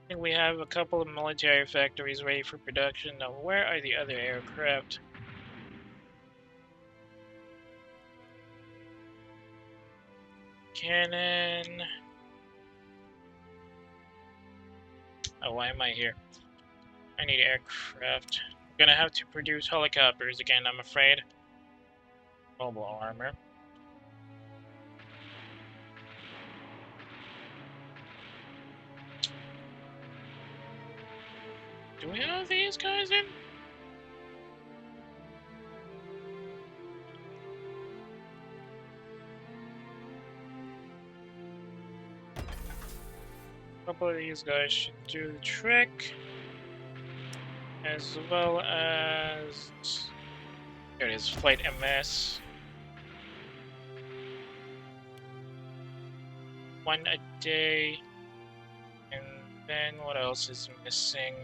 Speaker 1: I think we have a couple of military factories ready for production. Now, where are the other aircraft? Cannon. Oh, why am I here? I need aircraft. I'm gonna have to produce helicopters again, I'm afraid. Mobile armor. Do we have these guys in? A couple of these guys should do the trick. As well as... There it is, Flight MS. One a day. And then what else is missing?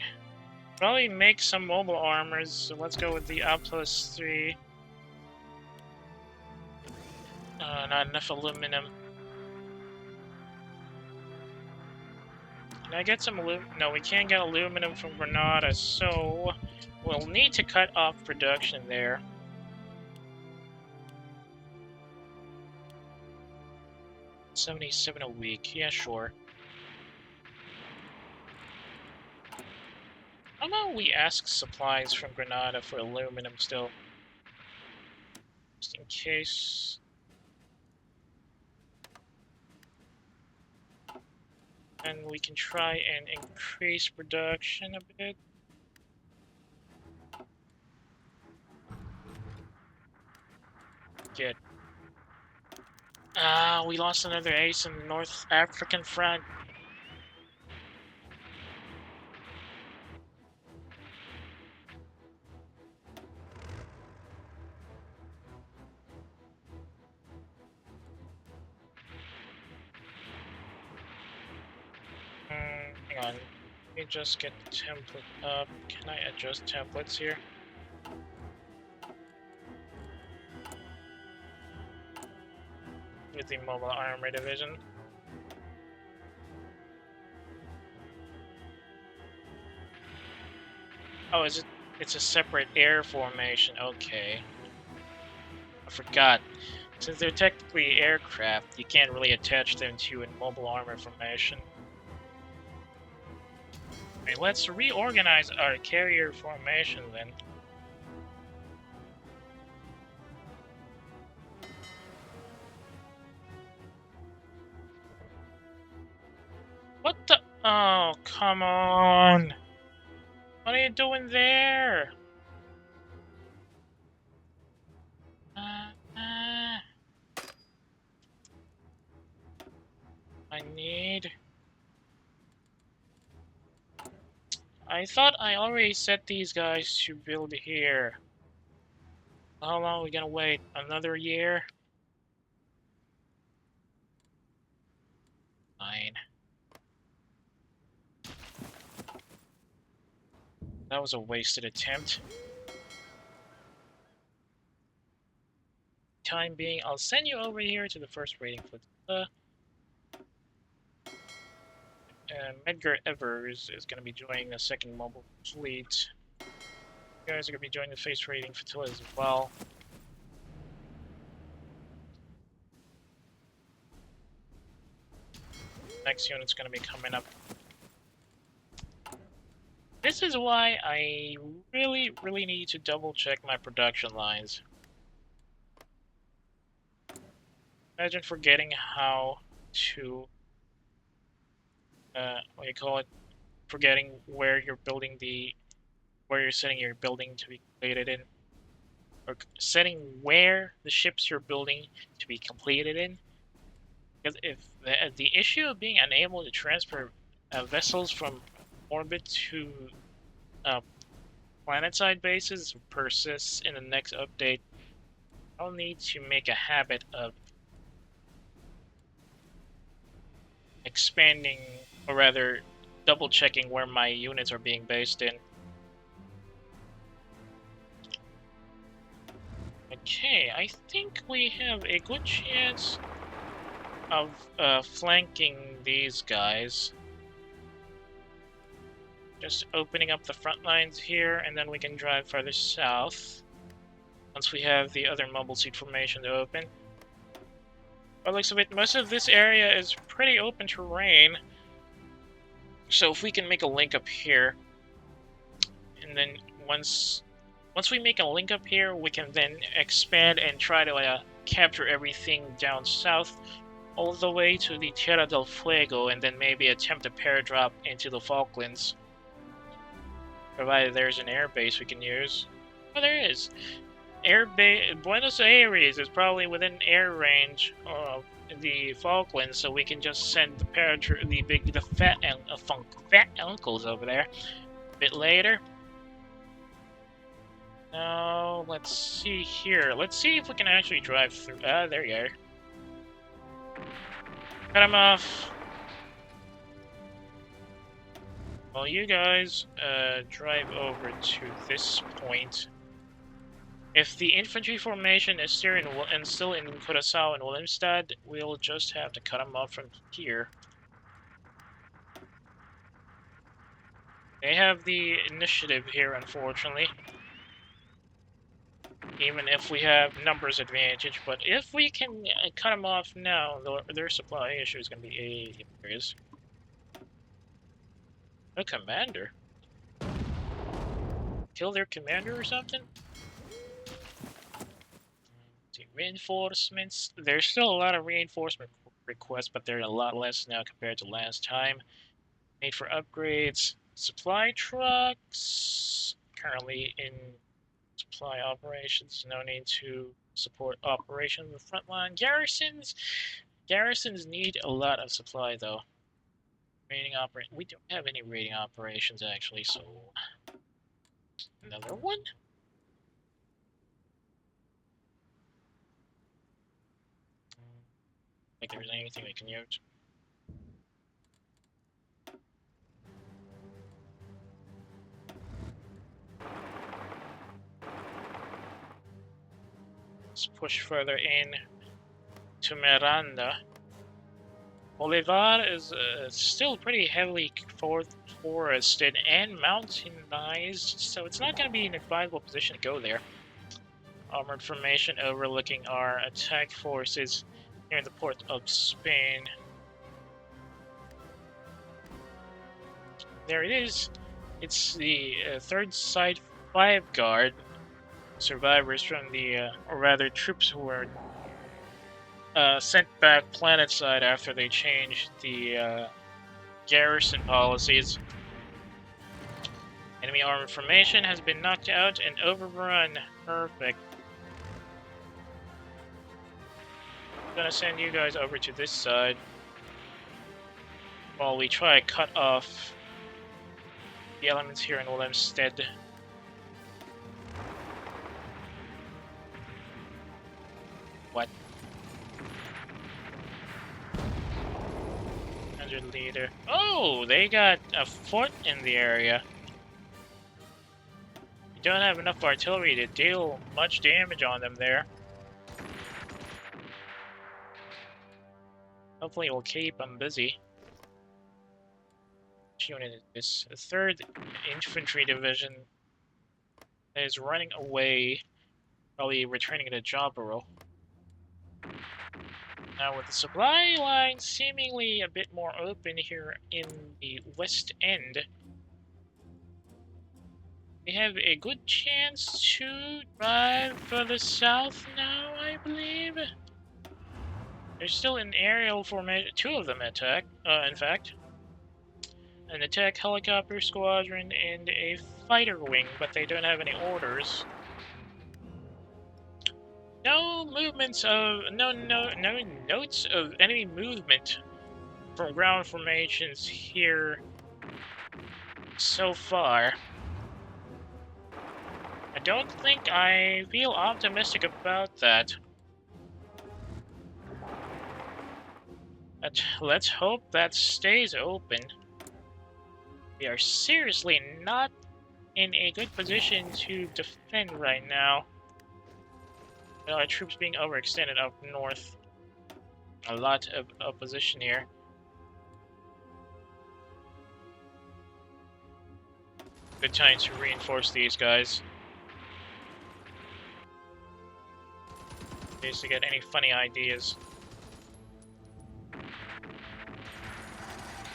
Speaker 1: Probably make some mobile armors, so let's go with the A+3. Not enough aluminum. Can I get some aluminum? No, we can't get aluminum from Granada, so we'll need to cut off production there. $77 a week. Yeah, sure. How about we ask supplies from Granada for aluminum still? Just in case. And we can try and increase production a bit. Good. We lost another ace in the North African front. Hang on. Let me just get the template up. Can I adjust templates here? With the mobile armor division. Oh, is it? It's a separate air formation. Okay. I forgot. Since they're technically aircraft, you can't really attach them to a mobile armor formation. Okay, let's reorganize our carrier formation then. What the? Oh, come on! What are you doing there? I need... I thought I already set these guys to build here. How long are we gonna wait? Another year? Fine. That was a wasted attempt. Time being, I'll send you over here to the first rating flotilla. Medgar Evers is going to be joining the second mobile fleet. You guys are going to be joining the face rating flotilla as well. Next unit's going to be coming up. This is why I really need to double check my production lines. Imagine forgetting how to, what do you call it? Forgetting where you're building where you're setting your building to be completed in. Or setting where the ships you're building to be completed in. Because if the issue of being unable to transfer vessels from orbit to planetside bases persists in the next update, I'll need to make a habit of expanding, or rather, double checking where my units are being based in. Okay, I think we have a good chance of flanking these guys. Just opening up the front lines here, and then we can drive farther south once we have the other mobile seat formation to open. By the looks of it, most of this area is pretty open terrain. So if we can make a link up here, and then once we make a link up here, we can then expand and try to capture everything down south all the way to the Tierra del Fuego, and then maybe attempt a paradrop into the Falklands. Provided there's an air base we can use. Oh, there is. Buenos Aires is probably within air range of the Falklands, so we can just send the fat uncles over there a bit later. Now, let's see here. Let's see if we can actually drive through. Ah, there you are. Cut him off. Well, you guys drive over to this point. If the infantry formation is still in Curaçao and Willemstad, we'll just have to cut them off from here. They have the initiative here, unfortunately. Even if we have numbers advantage, but if we can cut them off now, their supply issue is going to be serious. A commander? Kill their commander or something? The reinforcements. There's still a lot of reinforcement requests, but they're a lot less now compared to last time. Made for upgrades. Supply trucks. Currently in supply operations. No need to support operations in the front line. Garrisons need a lot of supply, though. We don't have any raiding operations, actually, so another one. Like there's anything we can use. Let's push further in to Miranda. Bolivar is still pretty heavily forested and mountainized, so it's not going to be an advisable position to go there. Armored formation overlooking our attack forces near the port of Spain. There it is. It's the 3rd Site 5 Guard survivors from the, or rather troops who were sent back planetside after they changed the garrison policies. Enemy armored formation has been knocked out and overrun. Perfect. I'm gonna send you guys over to this side while we try to cut off the elements here in Willemstad. What? 100 leader. Oh, they got a fort in the area. We don't have enough artillery to deal much damage on them there. Hopefully we'll keep them busy. Which unit is this? The 3rd Infantry Division is running away, probably returning to Jabberel. Now with the supply line seemingly a bit more open here in the West End, we have a good chance to drive further south now, I believe. There's still an aerial formation, 2 of them attack, in fact. An attack helicopter squadron and a fighter wing, but they don't have any orders. No movements of, no notes of enemy movement from ground formations here so far. I don't think I feel optimistic about that. But let's hope that stays open. We are seriously not in a good position to defend right now. With our troops being overextended up north. A lot of opposition here. Good time to reinforce these guys. In case to get any funny ideas.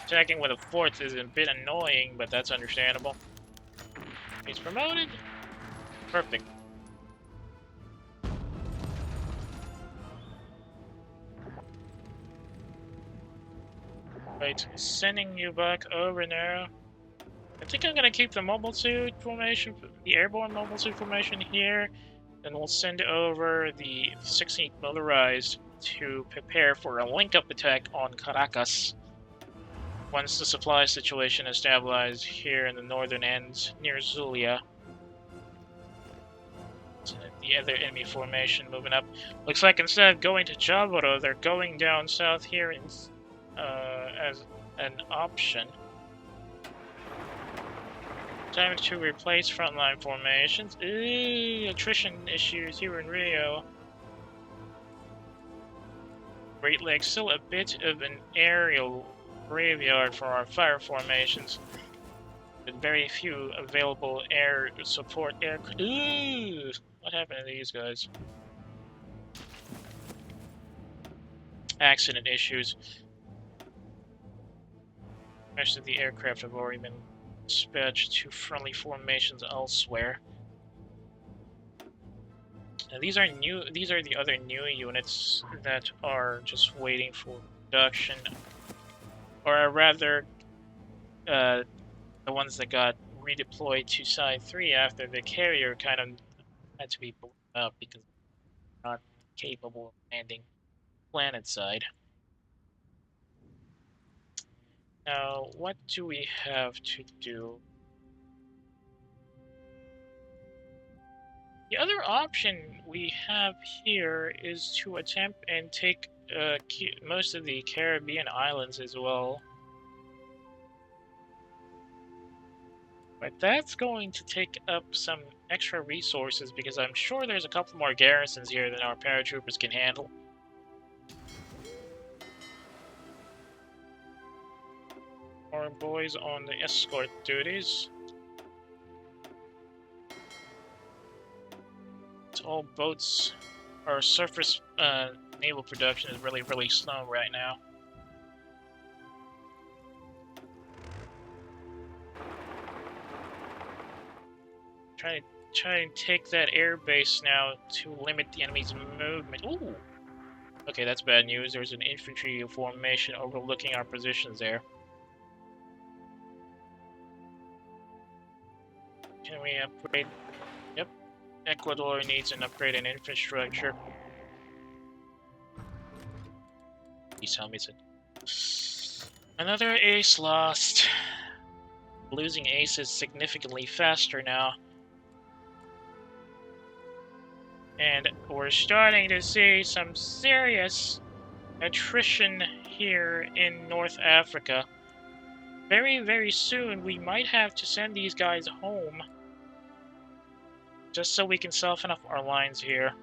Speaker 1: Attacking with a fourth is a bit annoying, but that's understandable. He's promoted. Perfect. Right, sending you back over now. I think I'm gonna keep the mobile suit formation, the airborne mobile suit formation here, and we'll send over the 16th motorized to prepare for a link-up attack on Caracas. Once the supply situation is stabilized here in the northern end near Zulia. The other enemy formation moving up. Looks like instead of going to Chavoro, they're going down south here as an option. Time to replace frontline formations. Ooh, attrition issues here in Rio. Great Lakes, still a bit of an aerial graveyard for our fire formations. With very few available air support aircraft. Ooh! What happened to these guys? Accident issues. Most of the aircraft have already been dispatched to friendly formations elsewhere. Now these are new. These are the other new units that are just waiting for production, or rather, the ones that got redeployed to Side 3 after the carrier kind of had to be blown up because they're not capable of landing planet side. Now, what do we have to do? The other option we have here is to attempt and take most of the Caribbean islands as well. But that's going to take up some extra resources because I'm sure there's a couple more garrisons here than our paratroopers can handle. More boys on the escort duties. All boats, our surface naval production is really slow right now. Try and take that air base now to limit the enemy's movement. Ooh! Okay, that's bad news. There's an infantry formation overlooking our positions there. Can we upgrade? Yep. Ecuador needs an upgrade in infrastructure. Please tell me it's another ace lost. Losing aces significantly faster now. And we're starting to see some serious attrition here in North Africa. Very soon we might have to send these guys home. Just so we can soften up our lines here.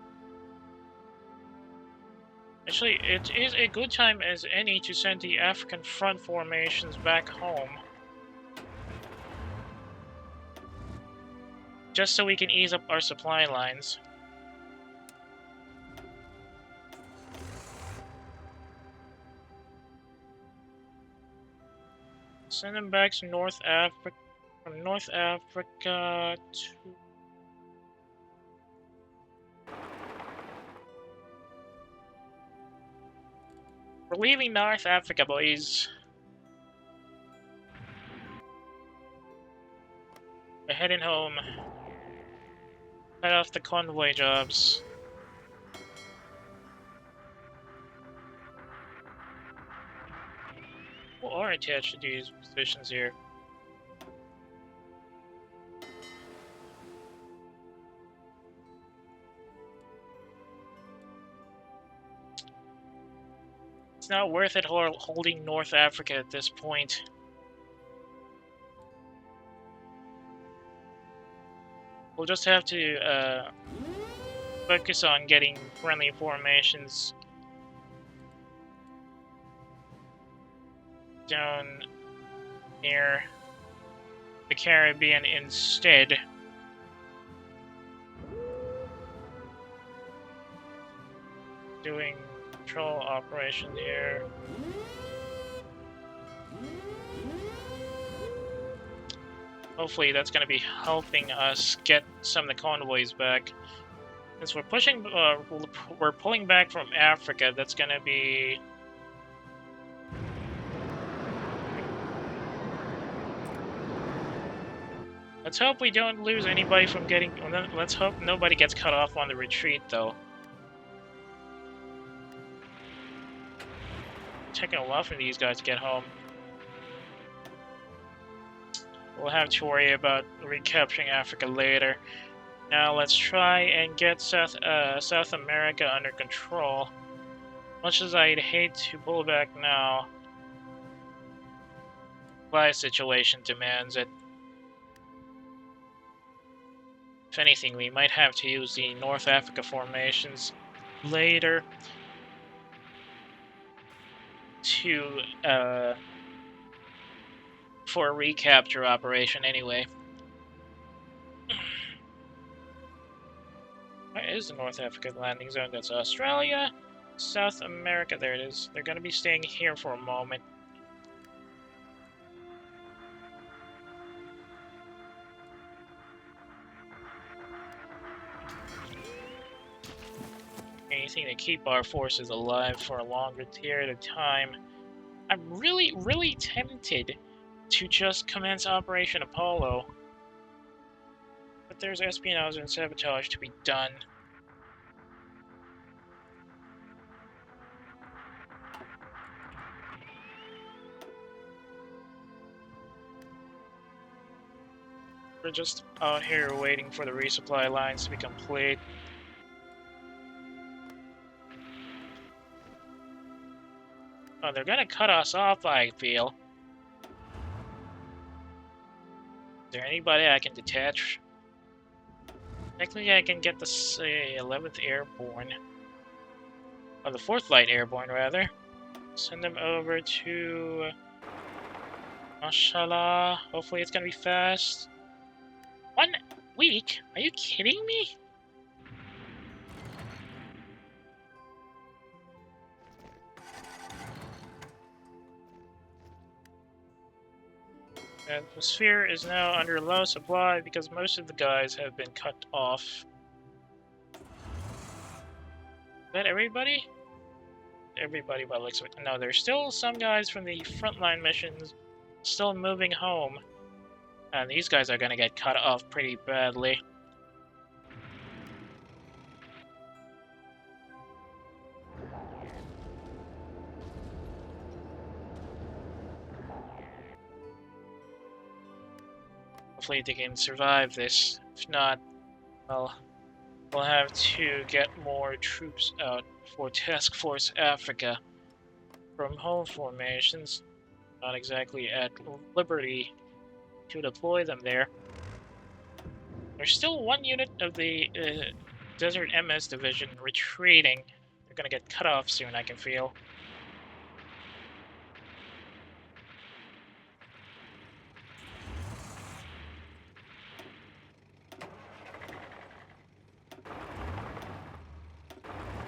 Speaker 1: Actually, it is a good time as any to send the African front formations back home. Just so we can ease up our supply lines. Send them back to North Africa. From North Africa to... We're leaving North Africa, boys. We're heading home. Head off the convoy jobs. Who are attached to these positions here? It's not worth it holding North Africa at this point. We'll just have to focus on getting friendly formations down near the Caribbean instead. Doing control operation here. Hopefully that's going to be helping us get some of the convoys back. Since we're pulling back from Africa, that's going to be... Let's hope we don't lose anybody from getting... Let's hope nobody gets cut off on the retreat, though. Taking a while for these guys to get home. We'll have to worry about recapturing Africa later. Now let's try and get South America under control. Much as I'd hate to pull back now, my situation demands it. If anything, we might have to use the North Africa formations later to for a recapture operation anyway. Where is the North Africa landing zone? That's Australia, South America. There it is. They're going to be staying here for a moment. Anything to keep our forces alive for a longer period of time. I'm really tempted to just commence Operation Apollo. But there's espionage and sabotage to be done. We're just out here waiting for the resupply lines to be complete. Oh, they're gonna cut us off, I feel. Is there anybody I can detach? Technically, I can get the 11th Airborne. Or the 4th Light Airborne, rather. Send them over to... Mashallah. Hopefully it's gonna be fast. 1 week? Are you kidding me? The atmosphere is now under low supply because most of the guys have been cut off. Is that everybody? Everybody by the looks of it. No, there's still some guys from the frontline missions still moving home. And these guys are gonna get cut off pretty badly. Hopefully they can survive this. If not, well, we'll have to get more troops out for Task Force Africa from home formations. Not exactly at liberty to deploy them there. There's still 1 unit of the Desert MS Division retreating. They're gonna get cut off soon, I can feel.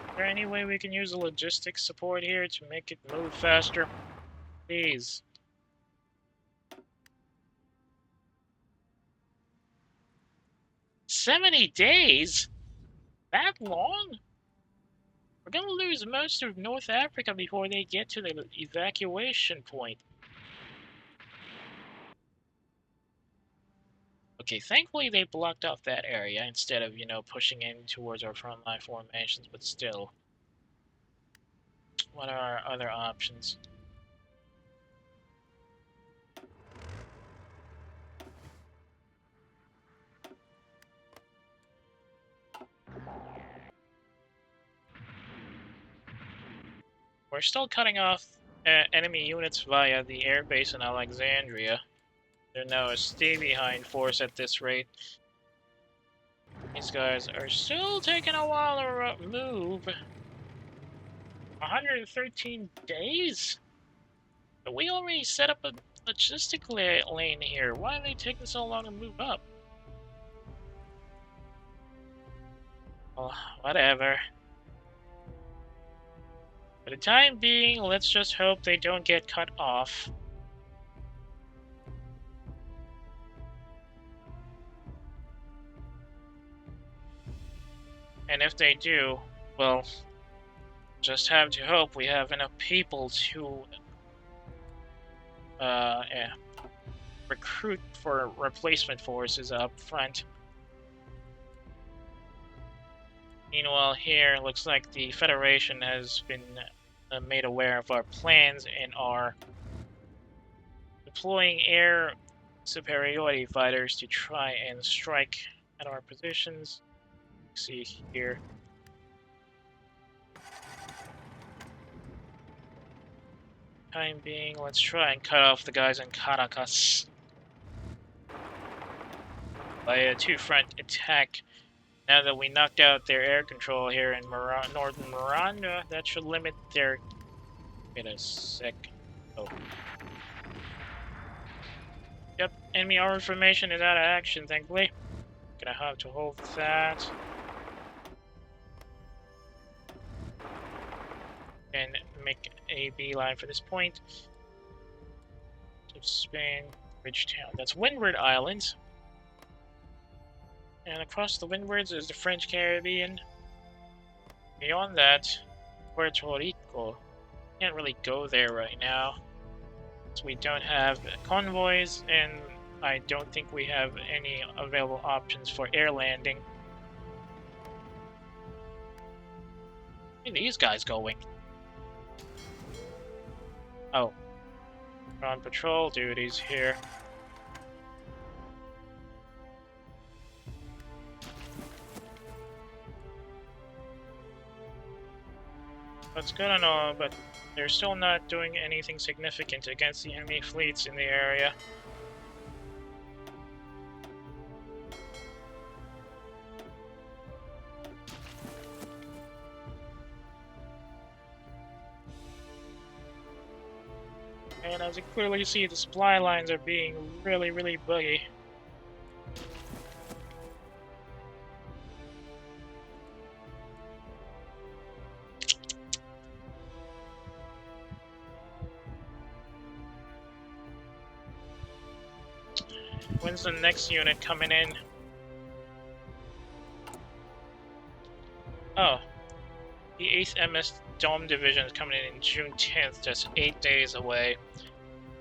Speaker 1: Is there any way we can use the logistics support here to make it move faster? Please. "70 days? That long? We're gonna lose most of North Africa before they get to the evacuation point." Okay, thankfully they blocked off that area instead of, pushing in towards our frontline formations, but still. What are our other options? We're still cutting off enemy units via the airbase in Alexandria. They're now a stay-behind force at this rate. These guys are still taking a while to move. 113 days? But we already set up a logistic lane here. Why are they taking so long to move up? Well, whatever. For the time being, let's just hope they don't get cut off. And if they do, well, just have to hope we have enough people to recruit for replacement forces up front. Meanwhile, here, looks like the Federation has been made aware of our plans and are deploying air superiority fighters to try and strike at our positions. See here. Time being, let's try and cut off the guys in Caracas by a two-front attack. Now that we knocked out their air control here in northern Miranda, that should limit their... Wait a sec. Oh. Yep, enemy armor formation is out of action, thankfully. Gonna have to hold that. And make a beeline for this point. To Spain, Bridgetown. That's Windward Islands. And across the windwards is the French Caribbean. Beyond that, Puerto Rico. Can't really go there right now. So we don't have convoys, and I don't think we have any available options for air landing. Where are these guys going? Oh. We're on patrol duties here. That's good and all, but they're still not doing anything significant against the enemy fleets in the area. And as you clearly see, the supply lines are being really, really buggy. When's the next unit coming in? Oh. The 8th MS Dome Division is coming in June 10th, just 8 days away.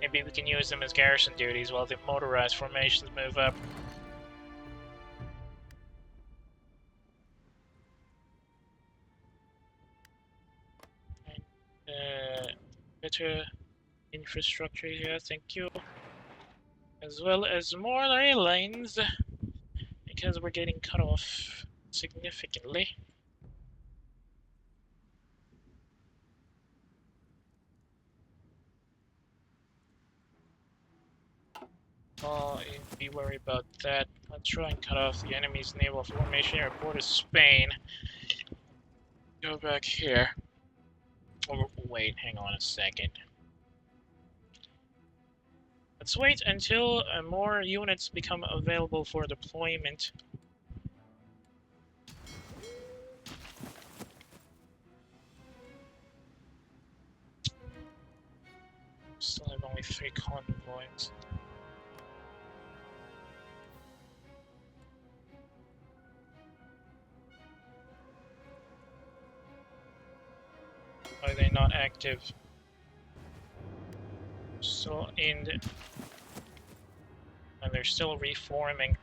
Speaker 1: Maybe we can use them as garrison duties while the motorized formations move up. Better infrastructure here, thank you. As well as more rail lines, because we're getting cut off significantly. Oh, be worried about that. Let's try and cut off the enemy's naval formation at Port of Spain. Go back here. Oh, wait, hang on a second. Let's wait until more units become available for deployment. Still have only 3 convoys. Why are they not active? Still in, and they're still reforming.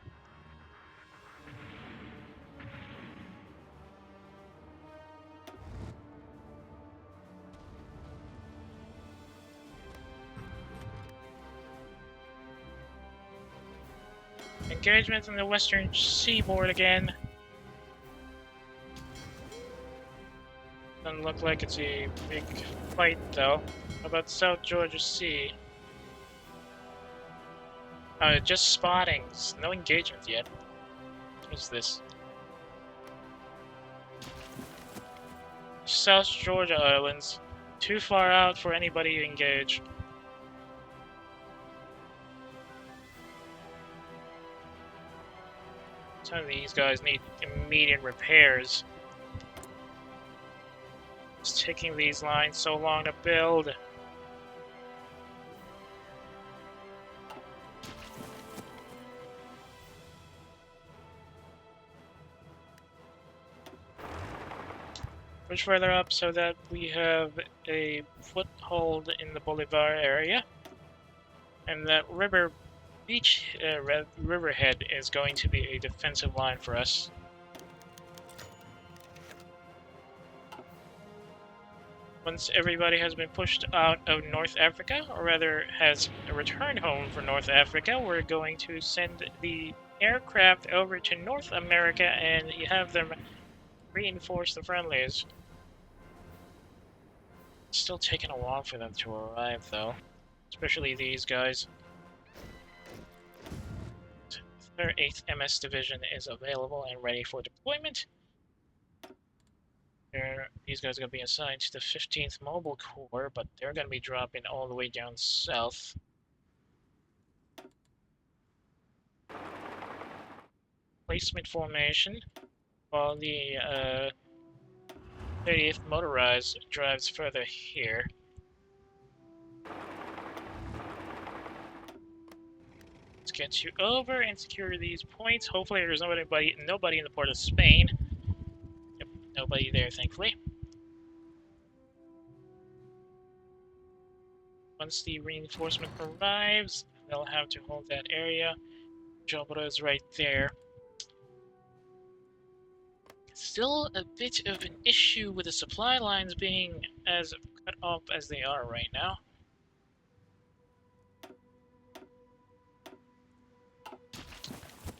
Speaker 1: Engagement on the western seaboard again. And Doesn't look like it's a big fight, though. How about South Georgia Sea? Just spottings. No engagement yet. What's this? South Georgia Islands. Too far out for anybody to engage. Some of these guys need immediate repairs. It's taking these lines so long to build. Push further up so that we have a foothold in the Bolivar area. And that riverhead is going to be a defensive line for us. Once everybody has been pushed out of North Africa, or rather has returned home for North Africa, we're going to send the aircraft over to North America and have them reinforce the friendlies. It's still taking a while for them to arrive, though. Especially these guys. Their 8th MS Division is available and ready for deployment. These guys are going to be assigned to the 15th Mobile Corps, but they're going to be dropping all the way down south. Placement formation, while the 30th Motorized drives further here. Let's get you over and secure these points. Hopefully there's nobody in the port of Spain. Yep, nobody there, thankfully. Once the reinforcement arrives, they'll have to hold that area. Jobra is right there. Still a bit of an issue with the supply lines being as cut off as they are right now.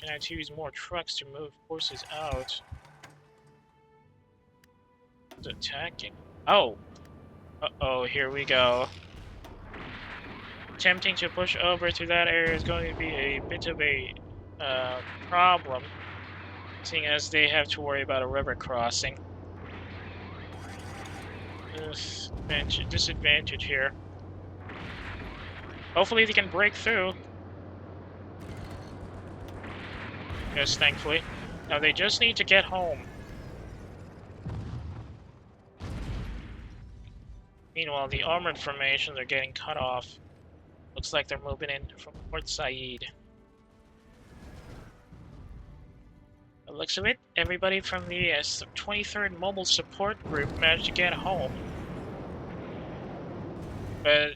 Speaker 1: Gonna have to use more trucks to move forces out. It's attacking. Oh! Uh-oh, here we go. Attempting to push over to that area is going to be a bit of a problem, seeing as they have to worry about a river crossing. Disadvantage here. Hopefully they can break through. Yes, thankfully. Now they just need to get home. Meanwhile, the armored formations are getting cut off. Looks like they're moving in from Port Said. By the looks of it, everybody from the 23rd Mobile Support Group managed to get home. But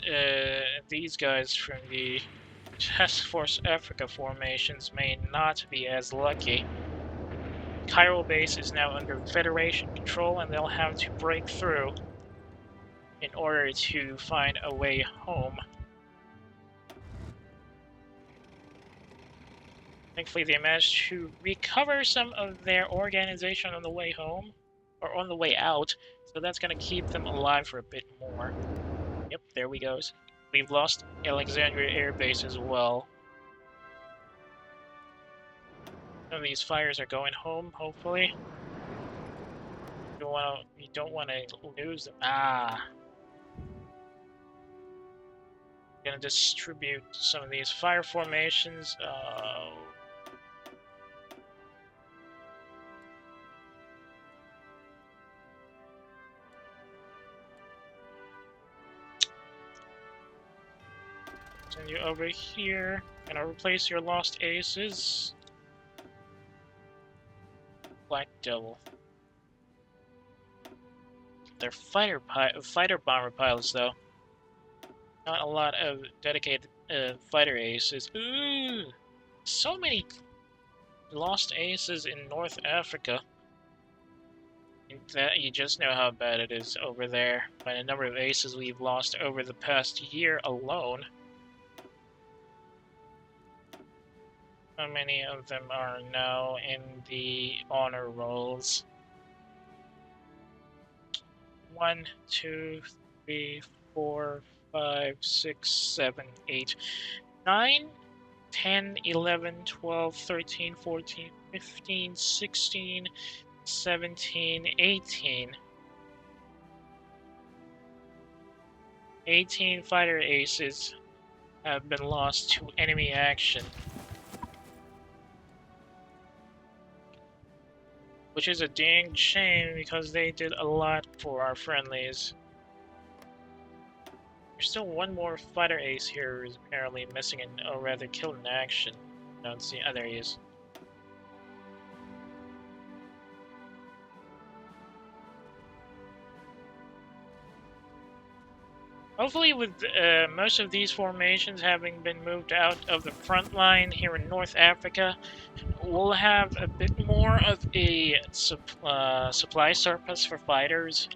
Speaker 1: these guys from the Task Force Africa formations may not be as lucky. Cairo base is now under Federation control and they'll have to break through in order to find a way home. Thankfully, they managed to recover some of their organization on the way home, or on the way out, so that's going to keep them alive for a bit more. Yep, there we go. We've lost Alexandria Air Base as well. Some of these fires are going home, hopefully. You don't want to lose them. Ah! Gonna distribute some of these fire formations. Send you over here. Gonna replace your lost aces. Black Devil. They're fighter bomber pilots, though. Not a lot of dedicated fighter aces. Ooh, so many lost aces in North Africa. That you just know how bad it is over there by the number of aces we've lost over the past year alone. How many of them are now in the honor rolls? 1, 2, 3, 4, 5, 6, 7, 8, 9, 10, 11, 12, 13, 14, 15, 16, 17, 18. 18 fighter aces have been lost to enemy action. Which is a dang shame because they did a lot for our friendlies. There's still one more fighter ace here who's apparently missing in, or rather killed in action. I don't see. Oh, there he is. Hopefully with most of these formations having been moved out of the front line here in North Africa, we'll have a bit more of a supply surplus for fighters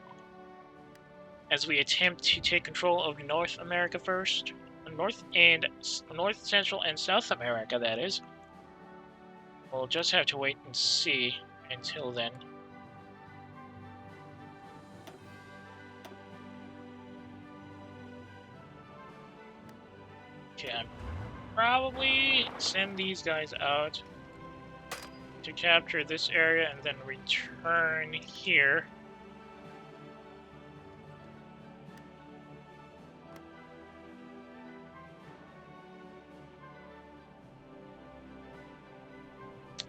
Speaker 1: as we attempt to take control of North America first. North, Central, and South America, that is. We'll just have to wait and see until then. Okay, I'm probably send these guys out to capture this area and then return here.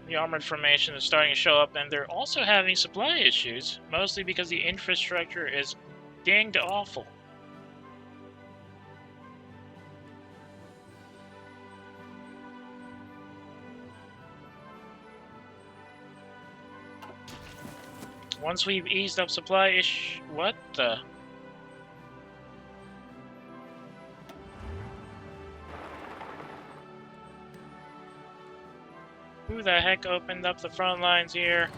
Speaker 1: The armored formation is starting to show up, and they're also having supply issues, mostly because the infrastructure is danged awful. Once we've eased up supply what the? Who the heck opened up the front lines here?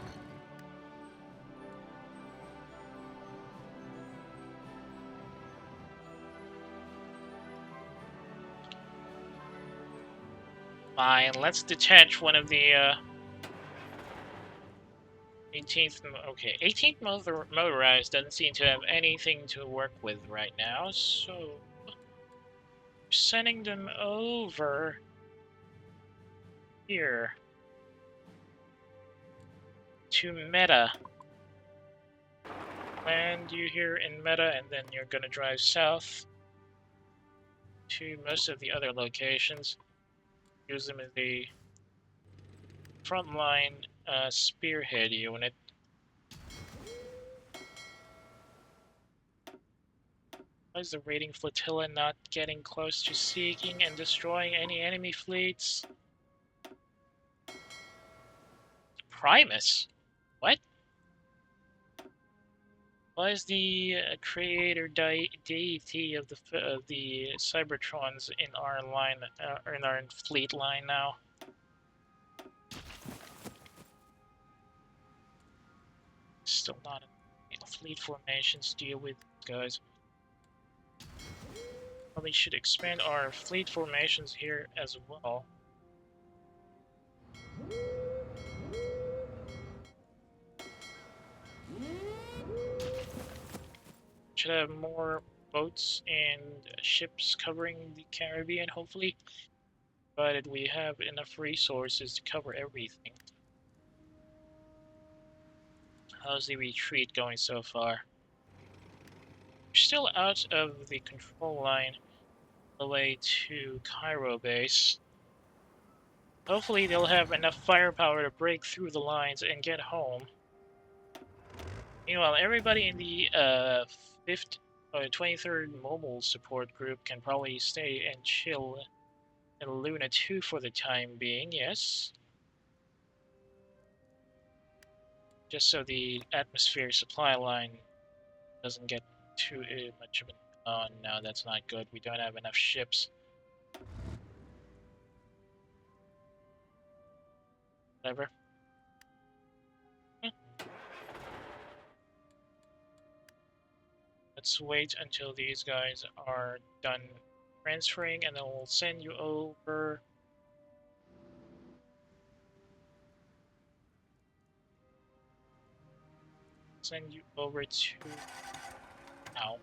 Speaker 1: Fine, let's detach one of the 18th. Okay, 18th motorized doesn't seem to have anything to work with right now, so sending them over here to Meta. Land you here in Meta, and then you're gonna drive south to most of the other locations. Use them as the frontline spearhead unit. Why is the raiding flotilla not getting close to seeking and destroying any enemy fleets? Primus? What? Why is the creator deity of the Cybertrons in our line, in our fleet line now? Still not enough fleet formations to deal with, guys. Probably should expand our fleet formations here as well. Should have more boats and ships covering the Caribbean, hopefully, provided we have enough resources to cover everything. How's the retreat going so far? We're still out of the control line on the way to Cairo base. Hopefully they'll have enough firepower to break through the lines and get home. Meanwhile, everybody in the 23rd Mobile Support Group can probably stay and chill in Luna 2 for the time being, yes? Just so the atmosphere supply line doesn't get too much of an... Oh no, that's not good. We don't have enough ships. Whatever. Let's wait until these guys are done transferring, and then we'll send you over. Send you over to Ow.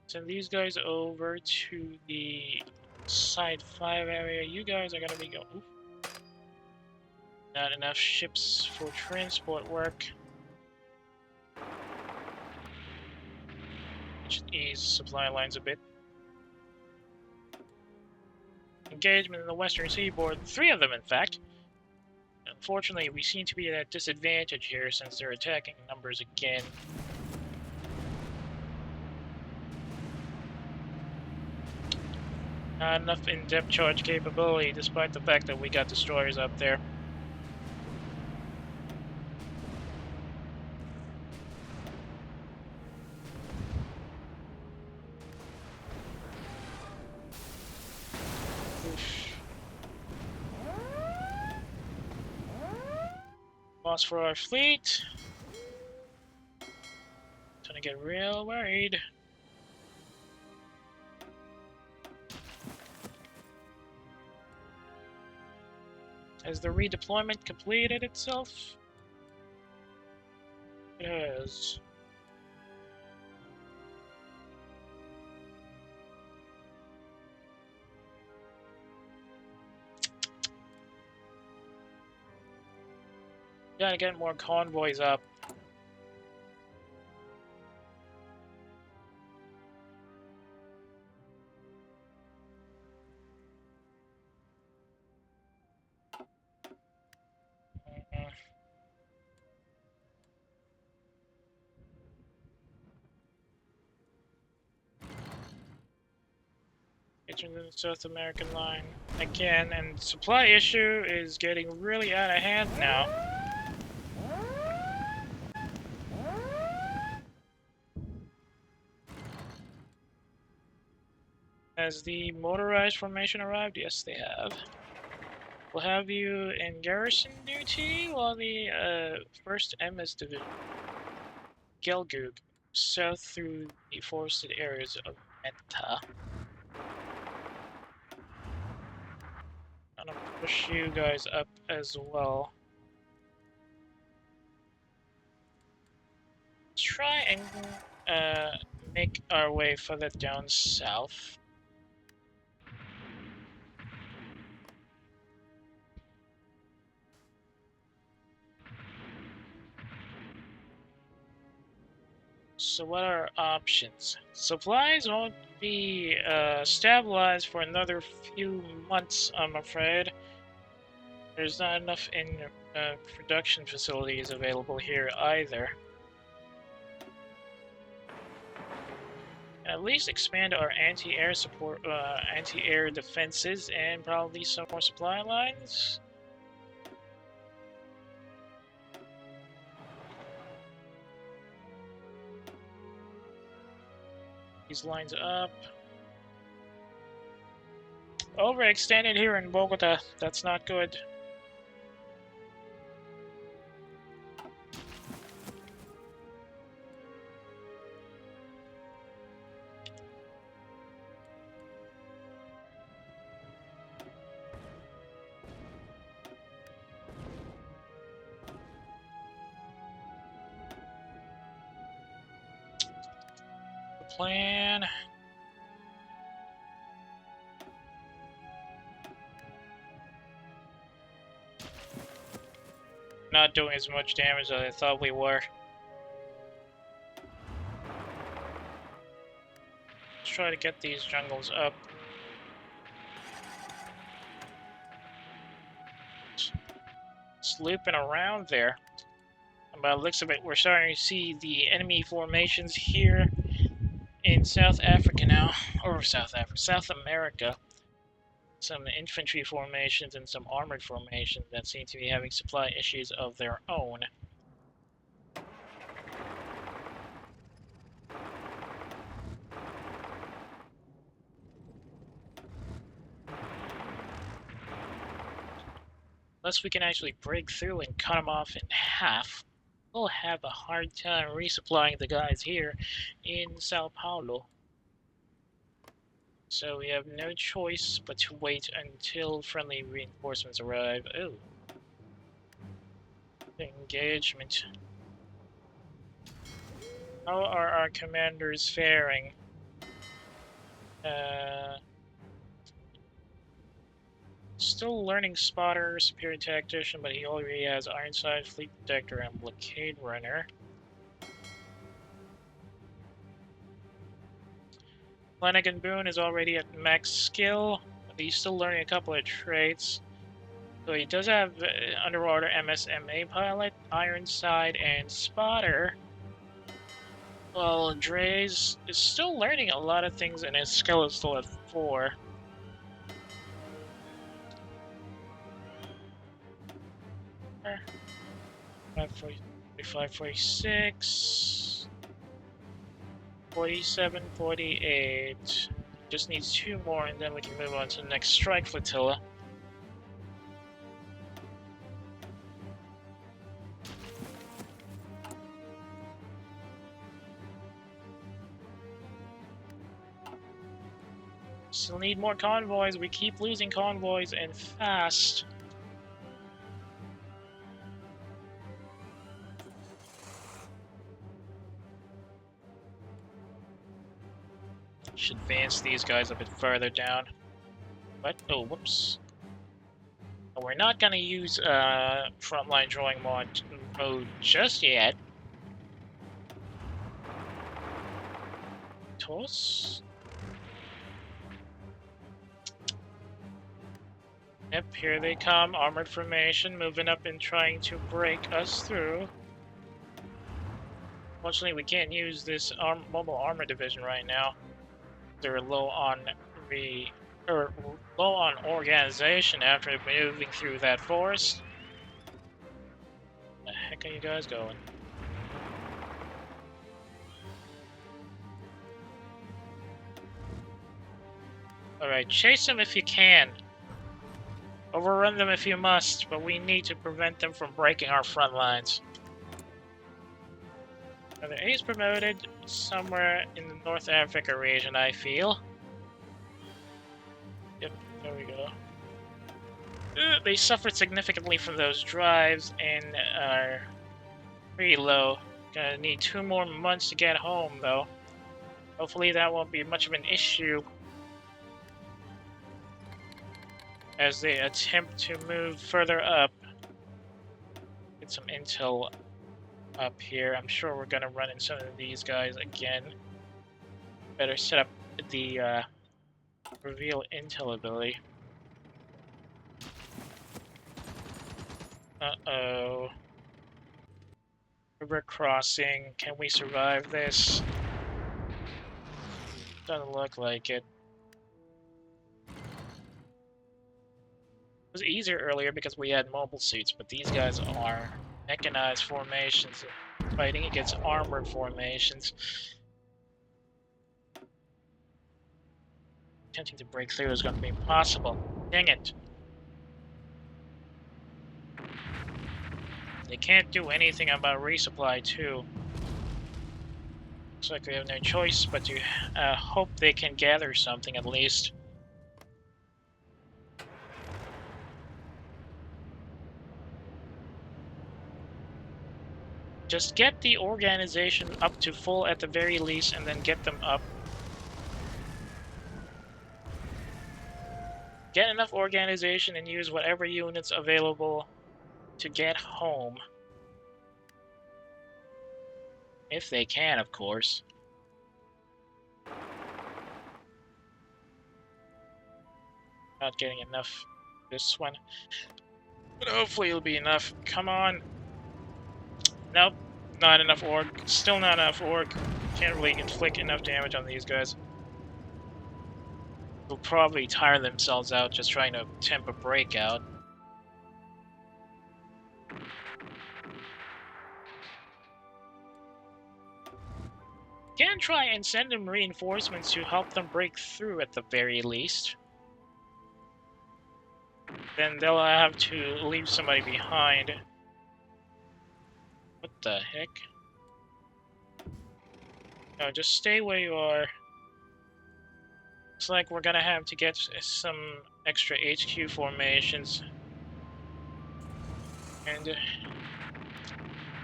Speaker 1: Send these guys over to the Site 5 area. You guys are gonna be going. Oof. Not enough ships for transport work. Which ease supply lines a bit. Engagement in the western seaboard. 3 of them, in fact. Unfortunately, we seem to be at a disadvantage here since they're attacking numbers again. Not enough in-depth charge capability, despite the fact that we got destroyers up there. Loss for our fleet. Gonna get real worried. Has the redeployment completed itself? It has. Gotta get more convoys up. Into the South American line again, and supply issue is getting really out of hand now. Has the motorized formation arrived? Yes, they have. We'll have you in garrison duty while the 1st MS Division Gelgug south through the forested areas of Meta. I'm gonna push you guys up as well. Try and make our way further down south. So what are options? Supplies won't be stabilized for another few months, I'm afraid. There's not enough in production facilities available here either. At least expand our anti-air support, anti-air defenses, and probably some more supply lines. These lines up. Overextended here in Bogota. That's not good. Plan. Not doing as much damage as I thought we were. Let's try to get these jungles up. It's looping around there. And by the looks of it, we're starting to see the enemy formations here in South Africa now, or South America. Some infantry formations and some armored formations that seem to be having supply issues of their own. Unless we can actually break through and cut them off in half, we'll have a hard time resupplying the guys here in Sao Paulo. So we have no choice but to wait until friendly reinforcements arrive. Oh. Engagement. How are our commanders faring? Still learning spotter, superior tactician, but he already has Ironside, fleet protector, and blockade runner. Flanagan Boone is already at max skill, but he's still learning a couple of traits. So he does have underwater MSMA pilot, Ironside, and spotter. Well, Dre's is still learning a lot of things, and his skill is still at 4. Five, 46, 47, 48. Just needs 2 more, and then we can move on to the next strike flotilla. Still need more convoys. We keep losing convoys, and fast. Should advance these guys a bit further down. But, oh, whoops. We're not going to use frontline drawing mode just yet. Toss. Yep, here they come. Armored formation, moving up and trying to break us through. Fortunately, we can't use this mobile armor division right now. They're low on low on organization after moving through that forest. Where the heck are you guys going? Alright, chase them if you can. Overrun them if you must, but we need to prevent them from breaking our front lines. Another ace promoted somewhere in the North Africa region, I feel. Yep, there we go. They suffered significantly from those drives and are pretty low. Gonna need 2 more months to get home, though. Hopefully that won't be much of an issue as they attempt to move further up. Get some intel up here. I'm sure we're gonna run into some of these guys again. Better set up the reveal intel ability. Uh-oh. River crossing. Can we survive this? Doesn't look like it. It was easier earlier because we had mobile suits, but these guys are mechanized formations fighting against armored formations. Attempting to break through is going to be impossible. Dang it. They can't do anything about resupply, too. Looks like we have no choice but to hope they can gather something at least. Just get the organization up to full at the very least, and then get them up. Get enough organization and use whatever units available to get home. If they can, of course. Not getting enough this one. But hopefully it'll be enough. Come on. Nope. Not enough org. Still not enough org. Can't really inflict enough damage on these guys. They'll probably tire themselves out just trying to attempt a breakout. Can try and send them reinforcements to help them break through at the very least. Then they'll have to leave somebody behind. What the heck? No, just stay where you are. Looks like we're gonna have to get some extra HQ formations. And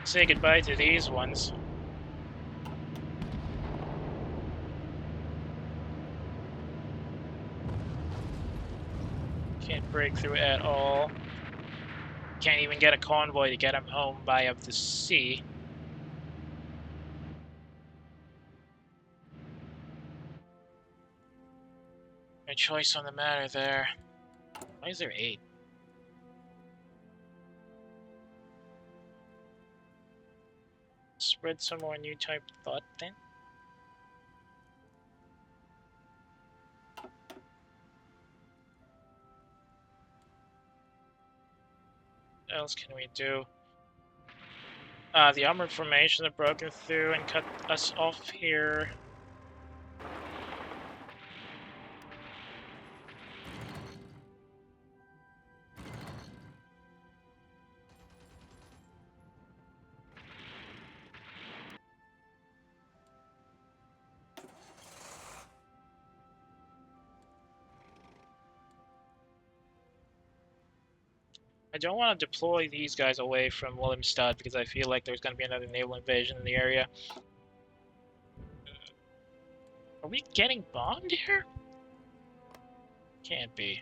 Speaker 1: say goodbye to these ones. Can't break through at all. Can't even get a convoy to get him home by up the sea. No choice on the matter there. Why is there 8? Spread some more new type thought then. What else can we do? The armored formation have broken through and cut us off here. I don't want to deploy these guys away from Wilhelmstad because I feel like there's going to be another naval invasion in the area. Are we getting bombed here? Can't be.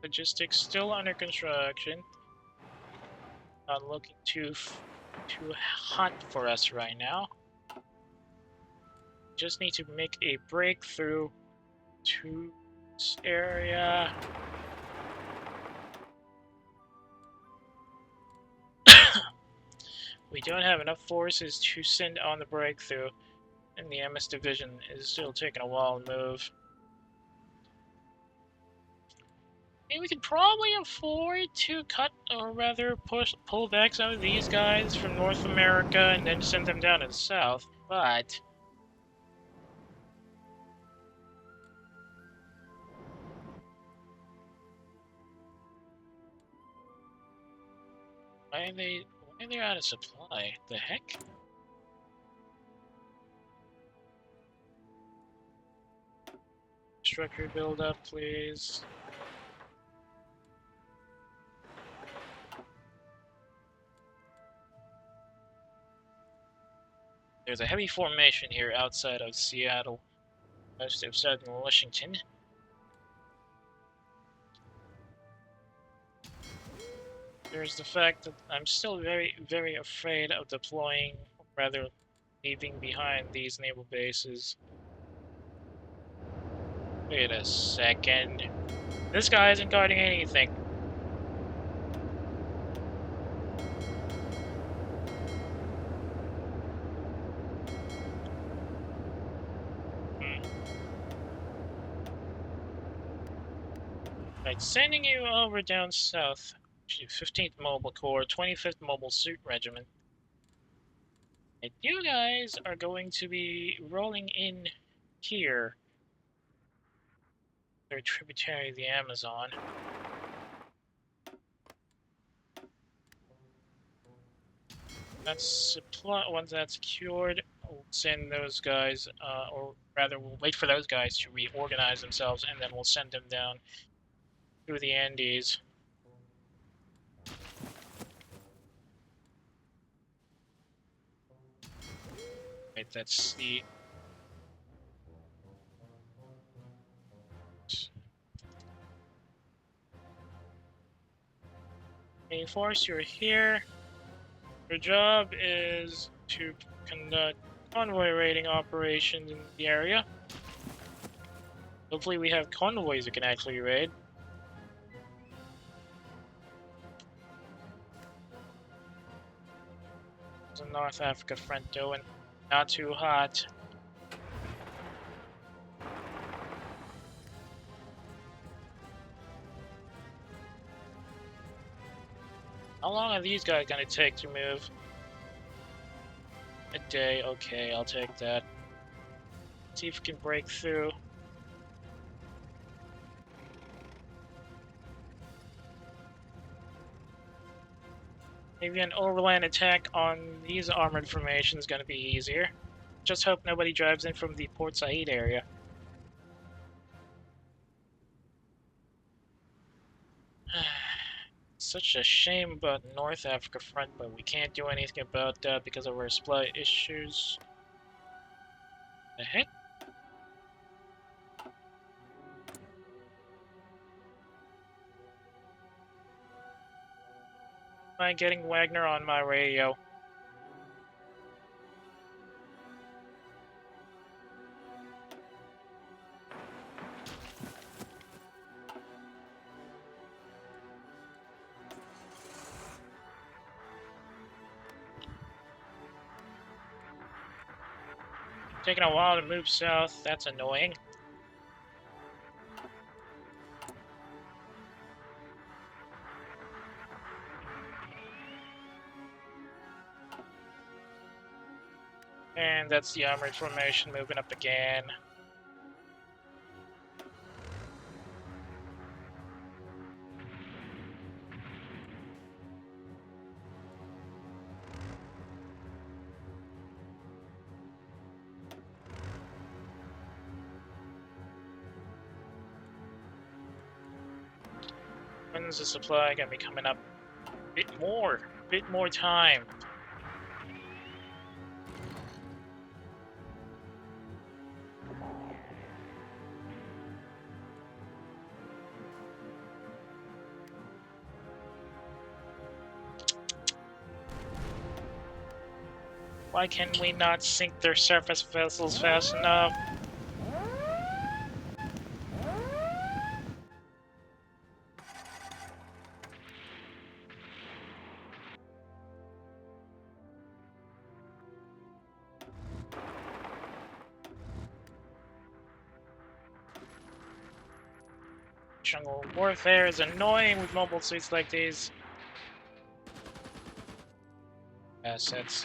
Speaker 1: Logistics still under construction. Not looking too hot for us right now. Just need to make a breakthrough to this area. We don't have enough forces to send on the breakthrough, and the MS division is still taking a while to move. I mean, we could probably afford to cut, or rather pull back some of these guys from North America and then send them down to the south, but why are they out of supply? The heck? Structure build up, please. There's a heavy formation here outside of Seattle, most of southern Washington. There's the fact that I'm still very, very afraid of deploying, or rather leaving behind these naval bases. Wait a second. This guy isn't guarding anything. Right, sending you over down south to 15th Mobile Corps, 25th Mobile Suit Regiment. And you guys are going to be rolling in here. They're a tributary of the Amazon. That's supply. Once that's secured, we'll send those guys, or rather, we'll wait for those guys to reorganize themselves, and then we'll send them down through the Andes. Right, that's the. Main force, you're here. Your job is to conduct convoy raiding operations in the area. Hopefully we have convoys we can actually raid. How's the North Africa front doing? Not too hot. How long are these guys gonna take to move? A day, okay, I'll take that. See if we can break through. Maybe an overland attack on these armored formations is gonna be easier. Just hope nobody drives in from the Port Said area. Such a shame about North Africa front, but we can't do anything about that because of our supply issues. The heck? Am I getting Wagner on my radio? Taking a while to move south, that's annoying. And that's the armored formation moving up again. When's the supply gonna be coming up? A bit more time. Why can we not sink their surface vessels fast enough? Jungle warfare is annoying with mobile suits like these. Assets.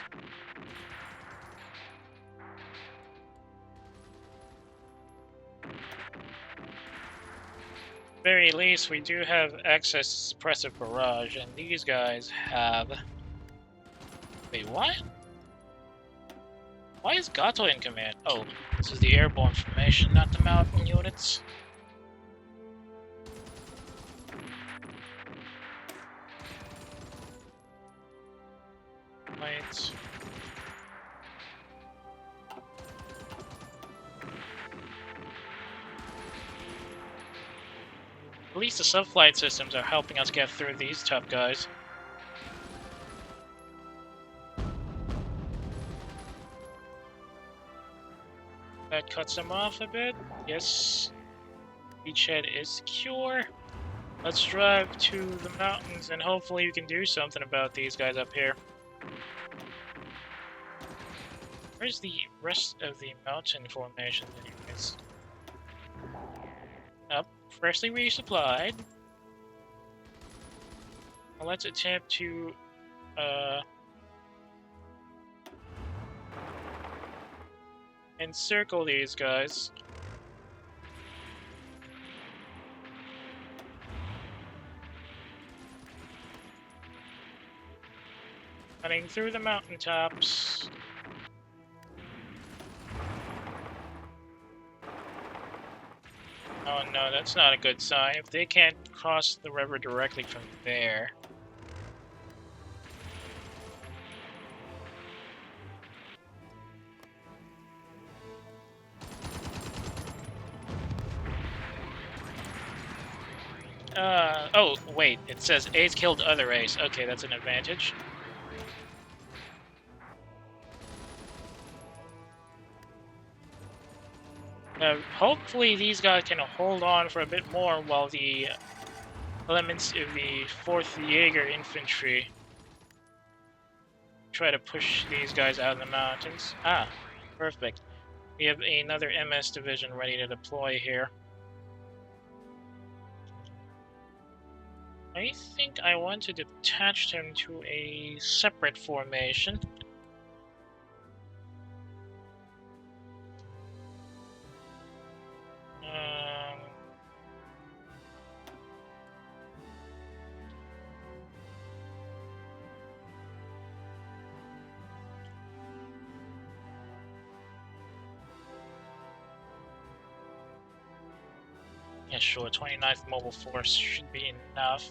Speaker 1: Very least, we do have access to suppressive barrage, and these guys have. Wait, what? Why is Gato in command? Oh, this is the airborne formation, not the mountain units. Right. At least the subflight systems are helping us get through these tough guys. That cuts them off a bit. Yes. Beachhead is secure. Let's drive to the mountains and hopefully we can do something about these guys up here. Where's the rest of the mountain formations anyways? Up, freshly resupplied. Well, let's attempt to encircle these guys. Running through the mountaintops. Oh no, that's not a good sign. If they can't cross the river directly from there. Oh, wait, it says Ace killed other Ace. Okay, that's an advantage. Hopefully these guys can hold on for a bit more while the elements of the 4th Jaeger Infantry try to push these guys out of the mountains. Ah, perfect. We have another MS division ready to deploy here. I think I want to detach them to a separate formation. Yeah, sure, 29th Mobile Force should be enough.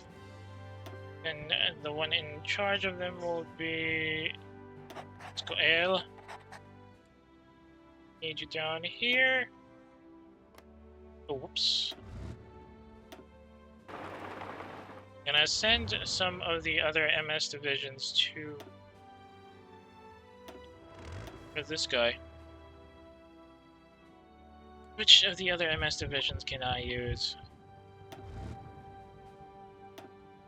Speaker 1: And the one in charge of them will be... Let's go, Ale. Need you down here. Oh, whoops. Gonna send some of the other MS divisions to this guy. Which of the other MS divisions can I use? I'm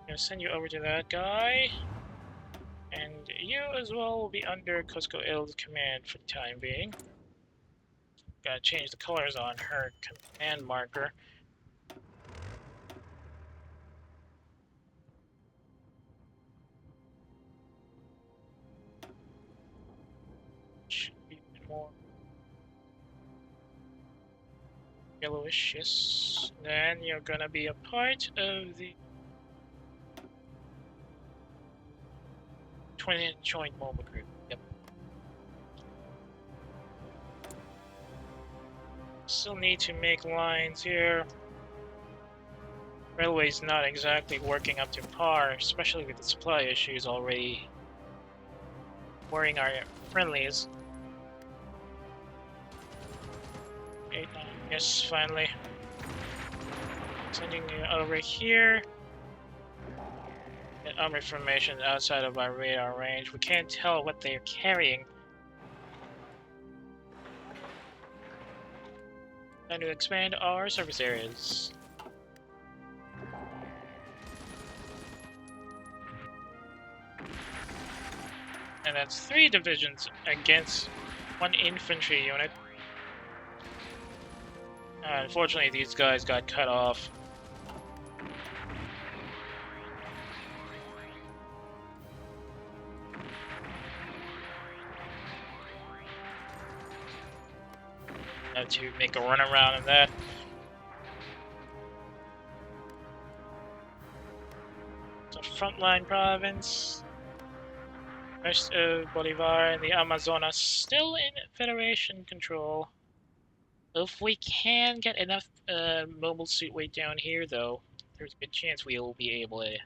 Speaker 1: gonna send you over to that guy. And you as well will be under Cusco Il's command for the time being. Gotta change the colors on her command marker. Should be a bit more yellowish, yes. Then you're gonna be a part of the 20th Joint Mobile Group. Yep. Still need to make lines here. Railway's not exactly working up to par, especially with the supply issues already worrying our friendlies. 8, 9, yes, finally. Sending you over here. Get armor formation outside of our radar range. We can't tell what they're carrying. Time to expand our service areas. And that's 3 divisions against 1 infantry unit. Unfortunately, these guys got cut off. Have to make a run around of that. So frontline province. Rest of Bolivar and the Amazonas still in Federation control. If we can get enough mobile suit weight down here, though, there's a good chance we will be able to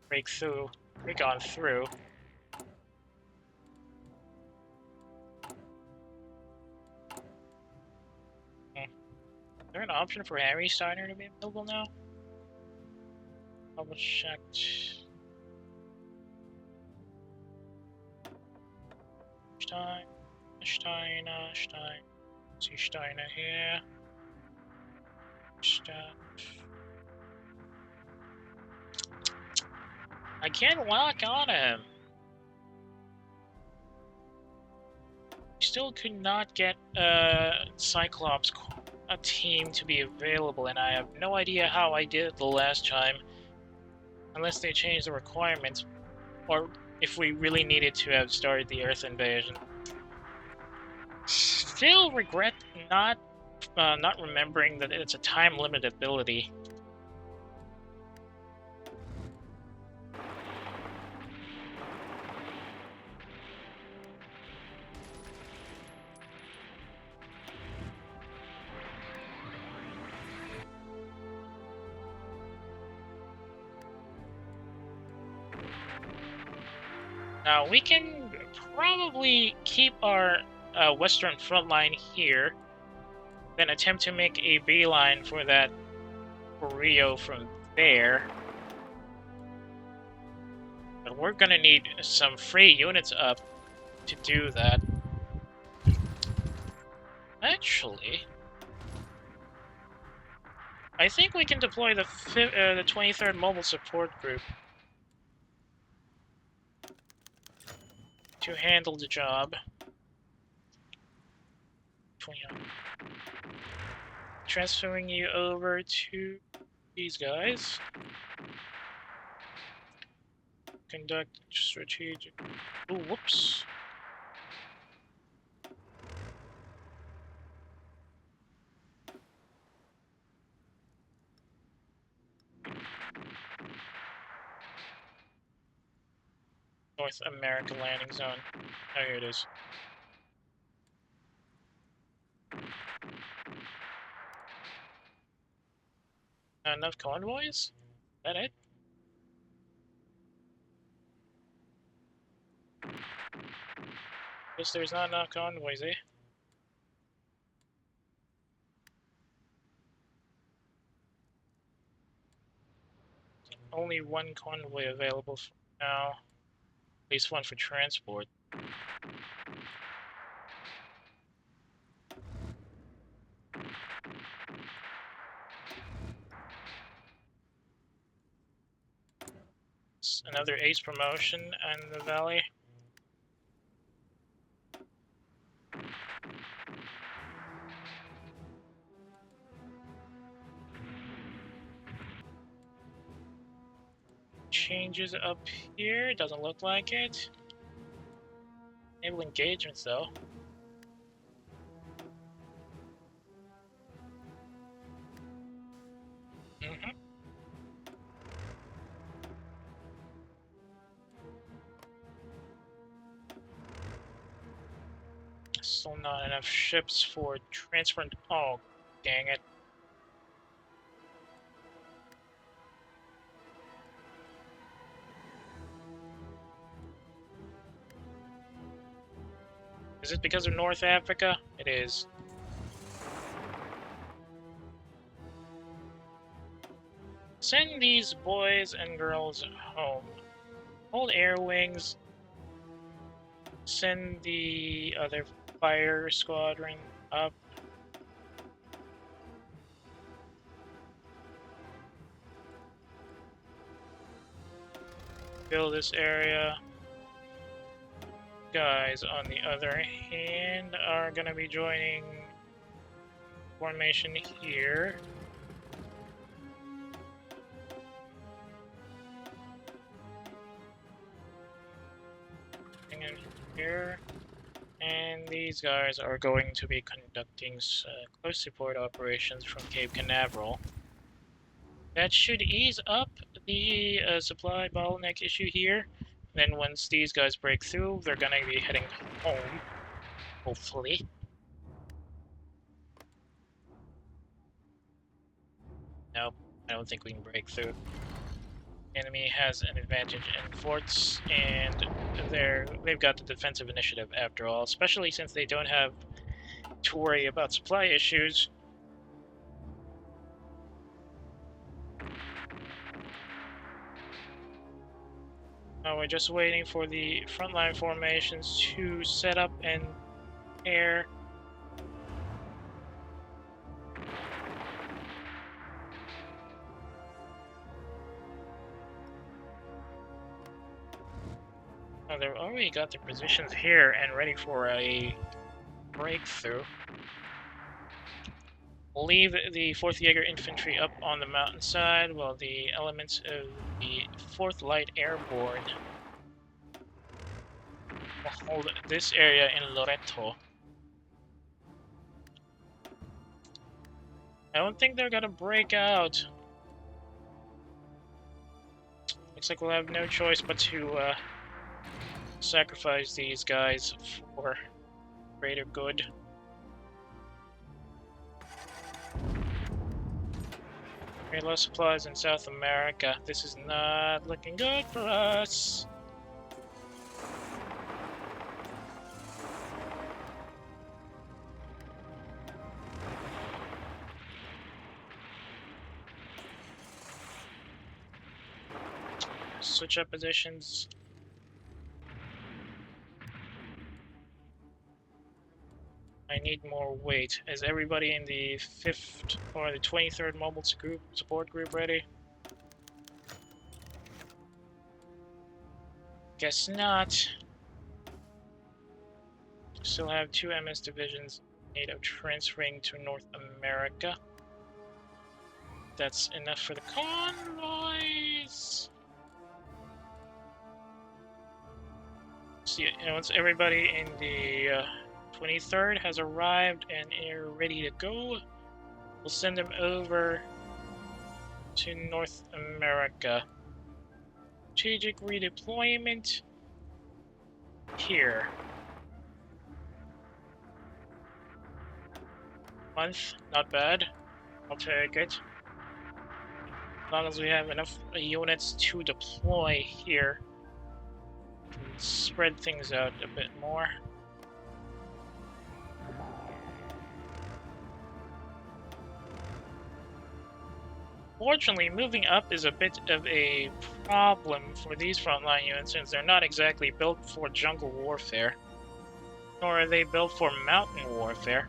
Speaker 1: break on through. Is there an option for Harry Steiner to be available now? Double checked. Steiner. See Steiner here. I can't lock on him. Still could not get Cyclops a team to be available, and I have no idea how I did it the last time. Unless they changed the requirements, or if we really needed to have started the Earth invasion. Still regret not remembering that it's a time-limited ability. Now, we can probably keep our western front line here, then attempt to make a beeline for that Rio from there. But we're gonna need some free units up to do that. Actually, I think we can deploy the 23rd Mobile Support Group to handle the job. Transferring you over to these guys. Conduct strategic. Oh, whoops. North America landing zone. Oh, here it is. Not enough convoys? Is that it? Guess there's not enough convoys, eh? only one convoy available for now. At least one for transport. It's another ace promotion in the valley. Changes up here, doesn't look like it. Enable engagements though. Still not enough ships for transferring. Oh, dang it. Is it because of North Africa? It is. Send these boys and girls home. Hold air wings. Send the other fire squadron up. Fill this area. Guys, on the other hand, are gonna be joining formation here. In here. And these guys are going to be conducting close support operations from Cape Canaveral. That should ease up the supply bottleneck issue here. Then once these guys break through, they're gonna be heading home, hopefully. Nope, I don't think we can break through. Enemy has an advantage in forts, and they've got the defensive initiative after all, especially since they don't have to worry about supply issues. Now we're just waiting for the frontline formations to set up and air. Oh, they've already got their positions here and ready for a breakthrough. We'll leave the 4th Jaeger Infantry up on the mountainside while the elements of the 4th Light Airborne will hold this area in Loreto. I don't think they're gonna break out. Looks like we'll have no choice but to sacrifice these guys for greater good. Very low supplies in South America. This is not looking good for us. Switch up positions. I need more weight. Is everybody in the 5th or the 23rd Mobile Support Group ready? Guess not. Still have 2 MS divisions in need of transferring to North America. That's enough for the convoys. See, once everybody in the 23rd has arrived and are ready to go, we'll send them over to North America. Strategic redeployment here. Month, not bad. I'll take it. As long as we have enough units to deploy here, we can spread things out a bit more. Fortunately, moving up is a bit of a problem for these frontline units since they're not exactly built for jungle warfare, nor are they built for mountain warfare.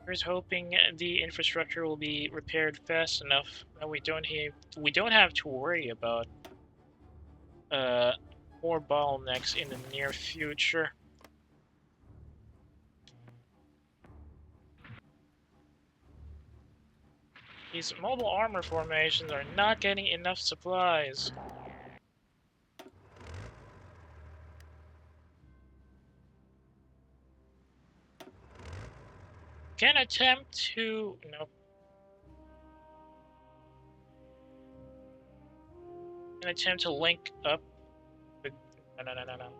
Speaker 1: Here's hoping the infrastructure will be repaired fast enough that we don't have to worry about more bottlenecks in the near future. These mobile armor formations are not getting enough supplies. Can attempt to... Nope. Can attempt to link up with... No.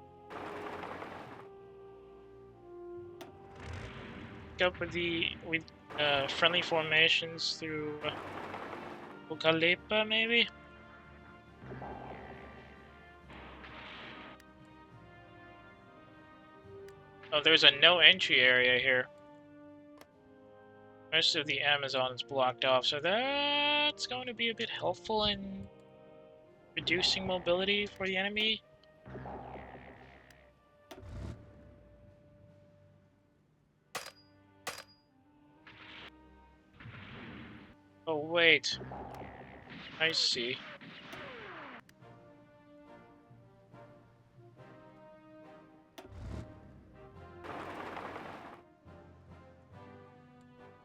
Speaker 1: Up with friendly formations through Ukalepa, maybe? Oh, there's a no entry area here. Most of the Amazon is blocked off, so that's going to be a bit helpful in reducing mobility for the enemy. Oh, wait. I see.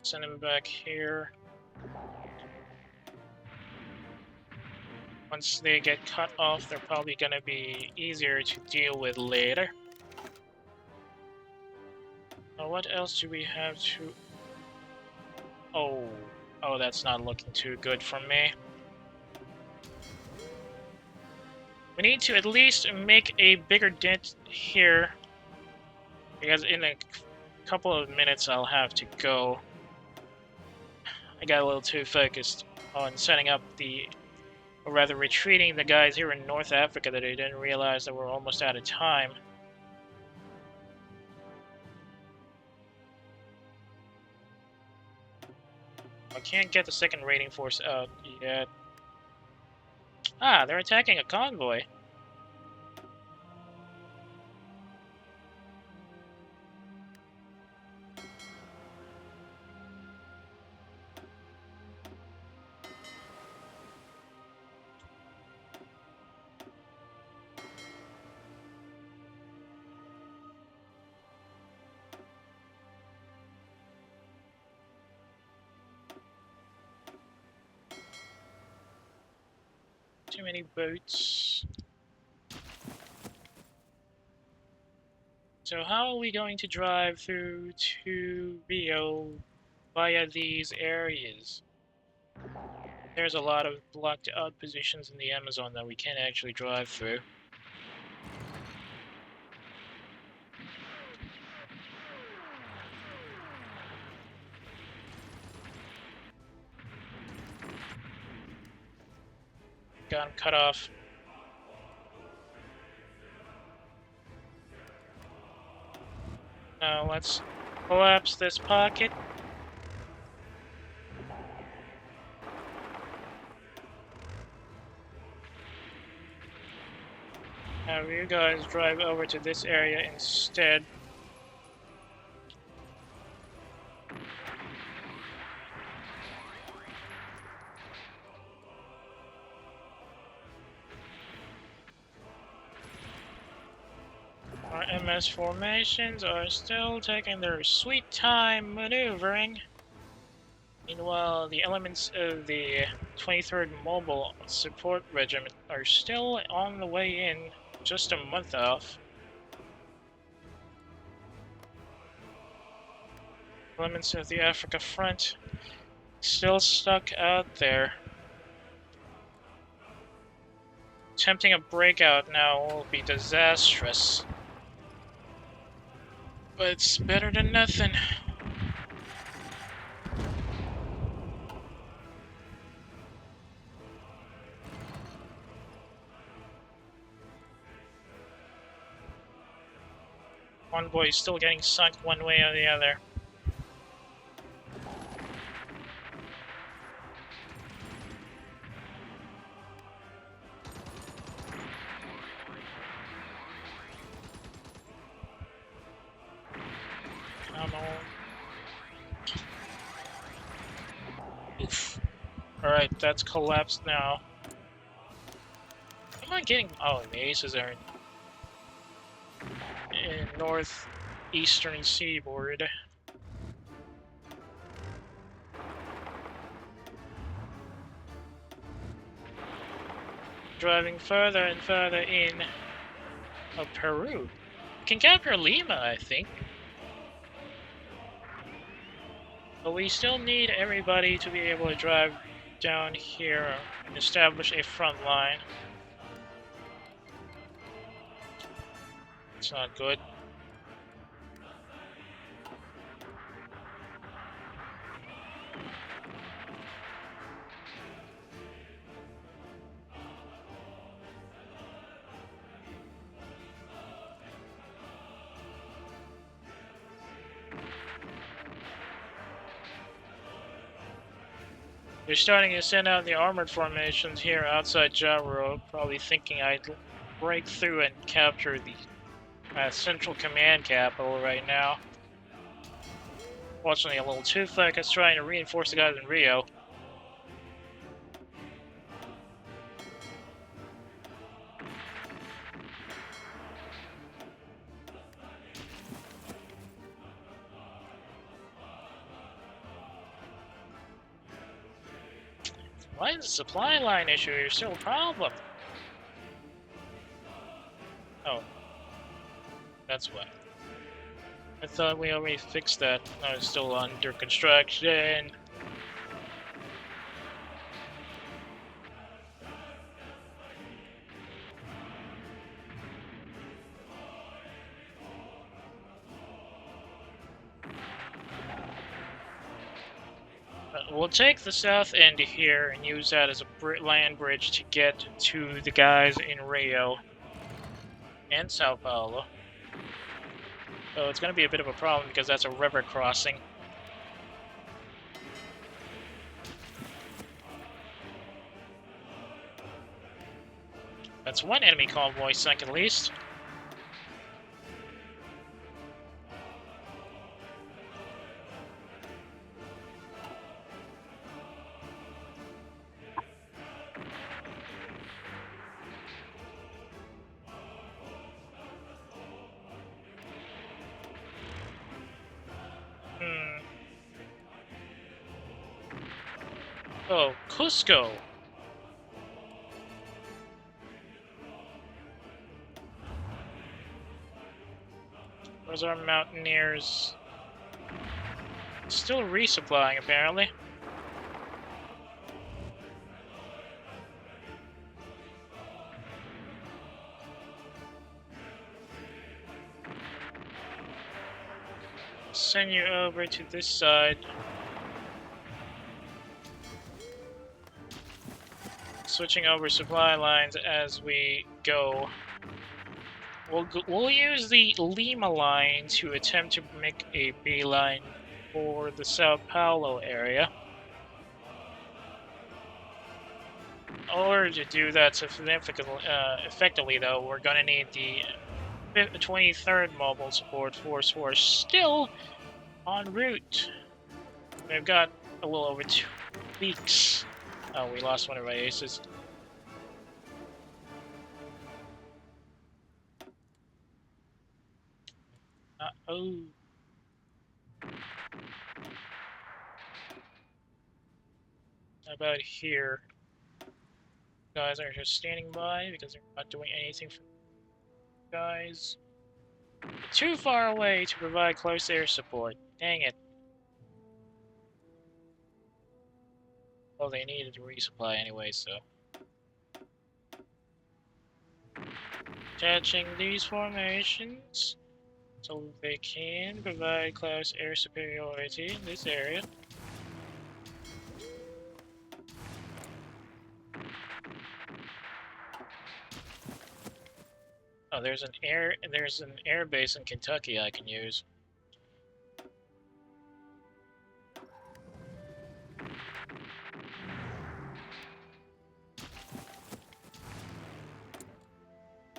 Speaker 1: Send him back here. Once they get cut off, they're probably gonna be easier to deal with later. Now, what else do we have to... Oh, that's not looking too good for me. We need to at least make a bigger dent here, because in a couple of minutes I'll have to go. I got a little too focused on setting up or rather retreating the guys here in North Africa that I didn't realize that we're almost out of time. I can't get the second raiding force out yet. Ah, they're attacking a convoy. Too many boats. So how are we going to drive through to Rio via these areas? There's a lot of blocked out positions in the Amazon that we can't actually drive through. Got him cut off. Now let's collapse this pocket. Now you guys drive over to this area instead. Our MS formations are still taking their sweet time maneuvering. Meanwhile, the elements of the 23rd Mobile Support Regiment are still on the way in, just a month off. Elements of the Africa Front still stuck out there. Attempting a breakout now will be disastrous. But it's better than nothing. Convoy is still getting sunk one way or the other. Oof. Alright, that's collapsed now. Am I getting... Oh, the aces are in northeastern seaboard. Driving further and further in of Peru. Can capture Lima, I think. But we still need everybody to be able to drive down here and establish a front line. It's not good. They're starting to send out the armored formations here outside Jabro, probably thinking I'd break through and capture the Central Command capital right now. Fortunately, a little too focused trying to reinforce the guys in Rio. Why is the supply line issue here still a problem? Oh. That's why. I thought we already fixed that. No, it's still under construction. We'll take the south end here and use that as a land bridge to get to the guys in Rio and Sao Paulo. So it's going to be a bit of a problem because that's a river crossing. That's one enemy convoy sunk at least. Oh, Cusco. Where's our mountaineers? Still resupplying, apparently. Send you over to this side. Switching over supply lines as we go. We'll use the Lima line to attempt to make a beeline for the Sao Paulo area. In order to do that effectively, though, we're going to need the 23rd Mobile Support Force, who are still en route. We've got a little over 2 weeks. Oh, we lost one of our aces. Uh-oh. How about here? Guys are just standing by because they're not doing anything for guys. They're too far away to provide close air support. Dang it. Well, they needed to resupply anyway, so. Attaching these formations so they can provide close air superiority in this area. Oh, there's an air base in Kentucky I can use.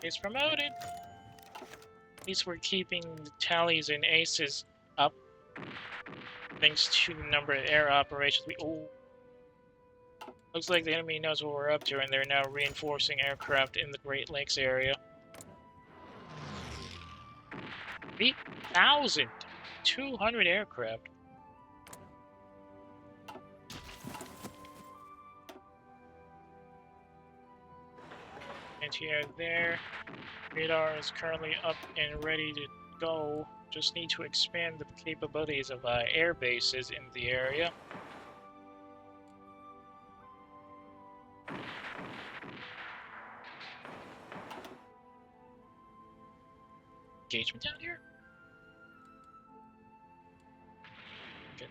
Speaker 1: He's promoted. At least we're keeping the tallies and aces up, thanks to the number of air operations we. Oh, Looks like the enemy knows what we're up to, and they're now reinforcing aircraft in the Great Lakes area. 8,200 aircraft. Anti-air there. Radar is currently up and ready to go. Just need to expand the capabilities of air bases in the area. Engagement down here? Okay.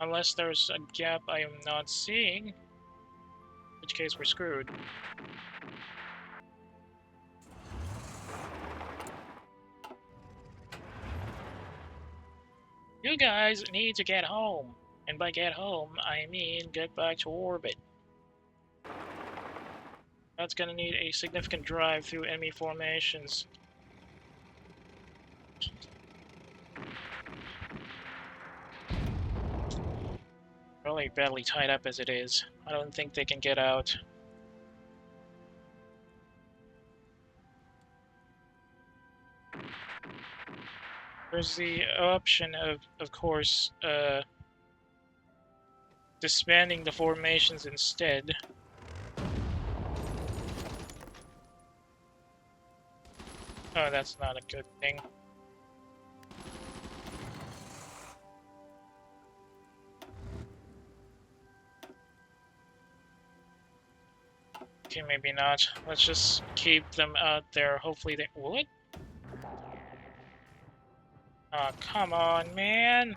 Speaker 1: Unless there's a gap I am not seeing, in which case we're screwed. You guys need to get home. And by get home, I mean get back to orbit. That's gonna need a significant drive through enemy formations. Really badly tied up as it is. I don't think they can get out. There's the option of course, disbanding the formations instead. Oh, that's not a good thing. Okay, maybe not. Let's just keep them out there. Hopefully they... What? Oh, come on, man!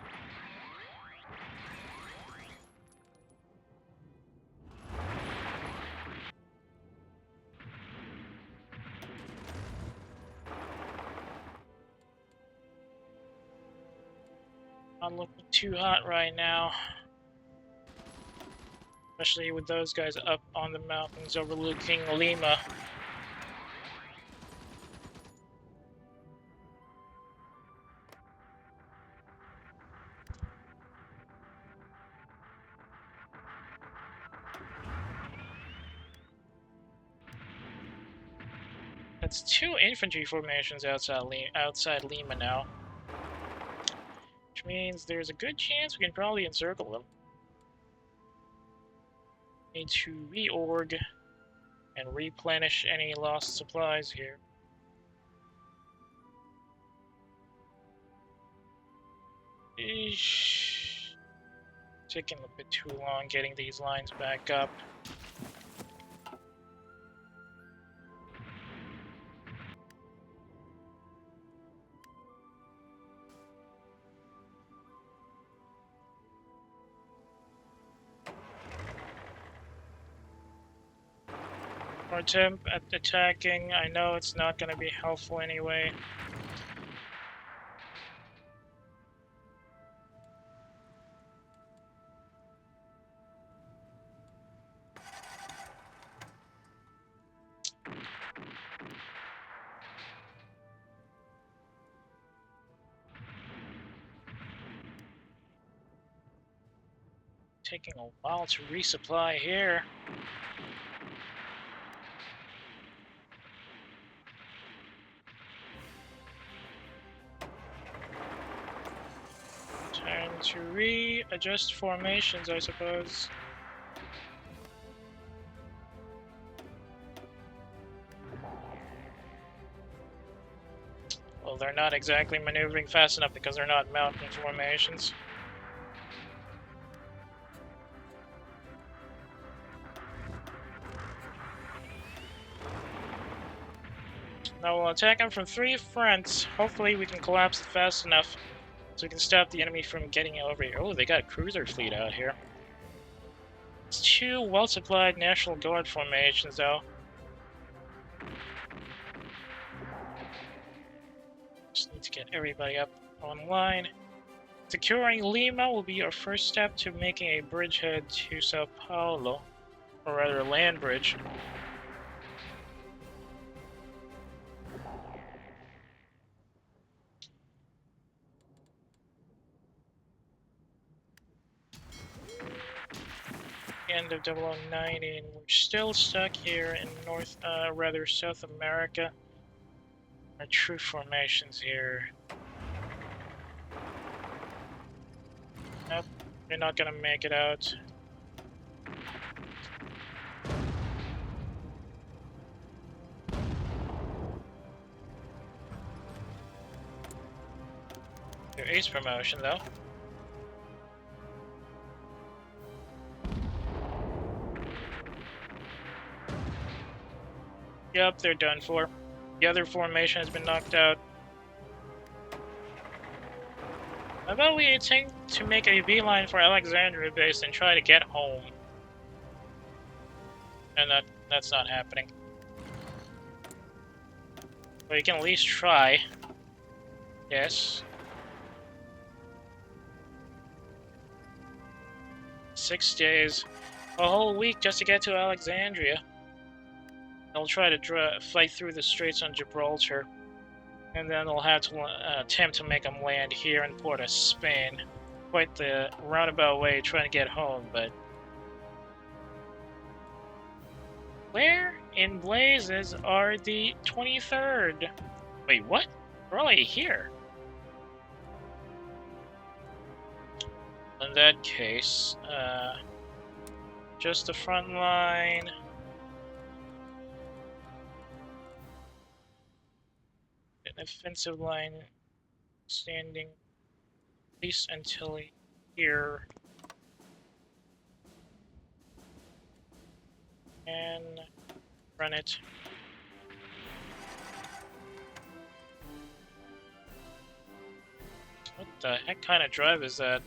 Speaker 1: Not looking too hot right now. Especially with those guys up on the mountains overlooking Lima. That's 2 infantry formations outside Lima now. Which means there's a good chance we can probably encircle them. Need to reorg and replenish any lost supplies here. Eesh. Taking a bit too long getting these lines back up. Attempt at attacking, I know it's not going to be helpful anyway. Taking a while to resupply here. Time to readjust formations, I suppose. Well, they're not exactly maneuvering fast enough because they're not mountain formations. Now we'll attack them from 3 fronts. Hopefully we can collapse it fast enough so we can stop the enemy from getting over here. Oh, they got a cruiser fleet out here. It's 2 well-supplied National Guard formations, though. Just need to get everybody up online. Securing Lima will be our first step to making a bridgehead to Sao Paulo, or rather a land bridge. end of 0090, and we're still stuck here in South America. Our true formations here. Nope, you're not gonna make it out. Your ace promotion, though. Yep, they're done for. The other formation has been knocked out. How about we attempt to make a beeline for Alexandria base and try to get home? And that's not happening. But you can at least try. Yes. 6 days. A whole week just to get to Alexandria. They'll try to fight through the Straits on Gibraltar. And then they'll have to attempt to make them land here in Port of Spain. Quite the roundabout way trying to get home, but... Where in blazes are the 23rd? Wait, what? We're already here. In that case, just the front line. An offensive line standing at least until here. And run it. What the heck kind of drive is that?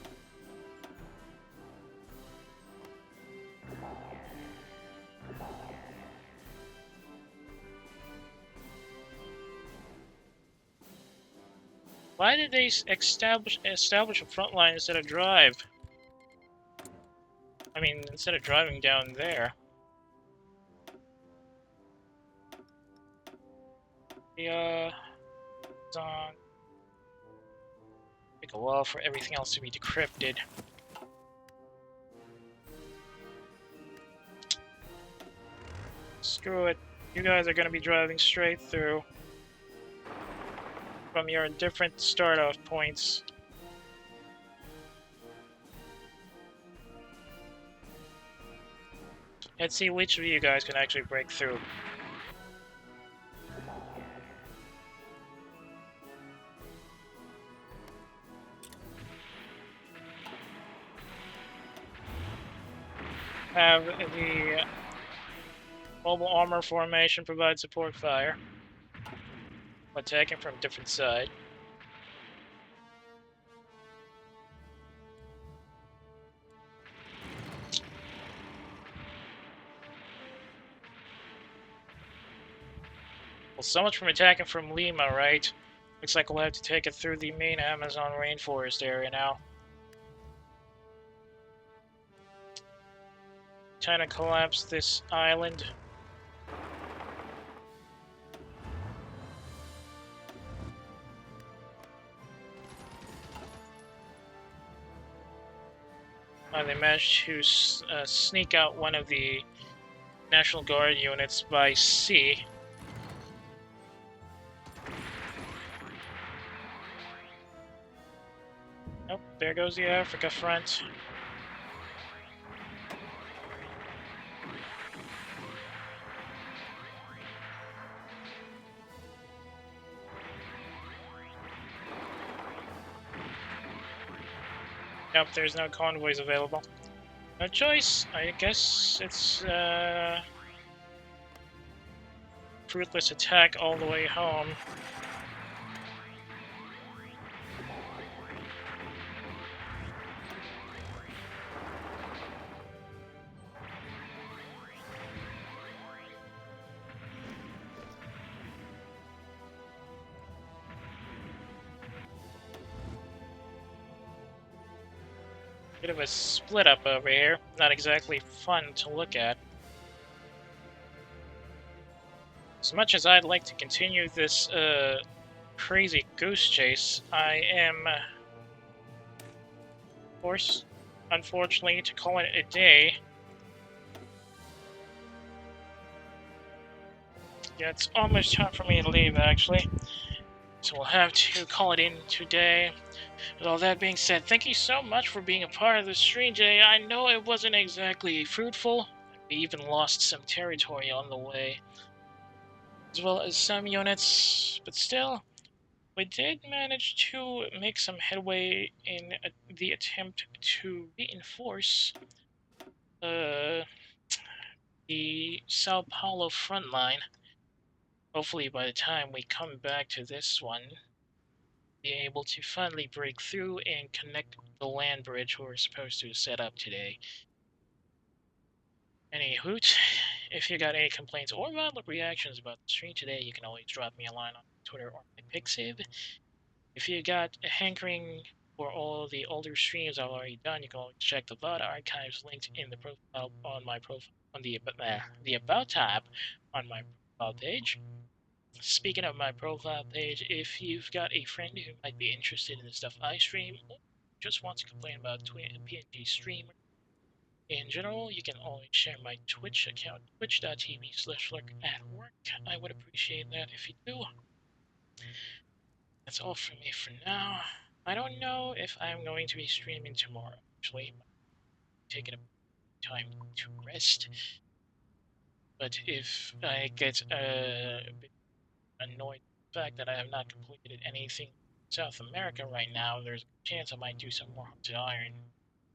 Speaker 1: Why did they establish a front line instead of drive? I mean, instead of driving down there. Yeah, it's on. Take a while for everything else to be decrypted. Screw it. You guys are going to be driving straight through from your different start-off points. Let's see which of you guys can actually break through. Have the mobile armor formation provide support fire. Attacking from a different side. Well, so much from attacking from Lima, right? Looks like we'll have to take it through the main Amazon rainforest area now. Trying to collapse this island. They managed to sneak out one of the National Guard units by sea. Oh, there goes the Africa front. Nope, there's no convoys available. No choice. I guess it's fruitless attack all the way home. Bit of a split up over here. Not exactly fun to look at. As much as I'd like to continue this crazy goose chase, I am forced, unfortunately, to call it a day Yeah, it's almost time for me to leave, actually. So we'll have to call it in today. With all that being said, thank you so much for being a part of the stream today. I know it wasn't exactly fruitful. We even lost some territory on the way, as well as some units, but still, we did manage to make some headway in the attempt to reinforce uh, the Sao Paulo front line. Hopefully, by the time we come back to this one, be able to finally break through and connect the land bridge we're supposed to set up today. Any hoot, if you got any complaints or valid reactions about the stream today, you can always drop me a line on Twitter or my Pixiv. If you got a hankering for all the older streams I've already done, you can always check the VOD archives linked in the profile on my profile on the about tab on my profile page. Speaking of my profile page, if you've got a friend who might be interested in the stuff I stream, or just wants to complain about PNG stream in general, you can always share my Twitch account, twitch.tv/lurk@work. I would appreciate that if you do. That's all from me for now. I don't know if I'm going to be streaming tomorrow, actually. I'm taking a time to rest. But if I get a bit annoyed with the fact that I have not completed anything in South America right now, there's a chance I might do some more Haunted Iron.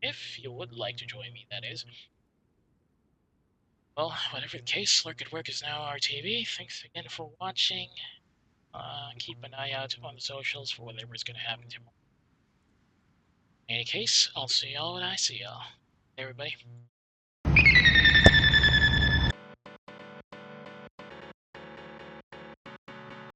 Speaker 1: If you would like to join me, that is. Well, whatever the case, Lurk at Work is now RTV. Thanks again for watching. Keep an eye out on the socials for whatever's going to happen tomorrow. In any case, I'll see y'all when I see y'all. Hey, everybody.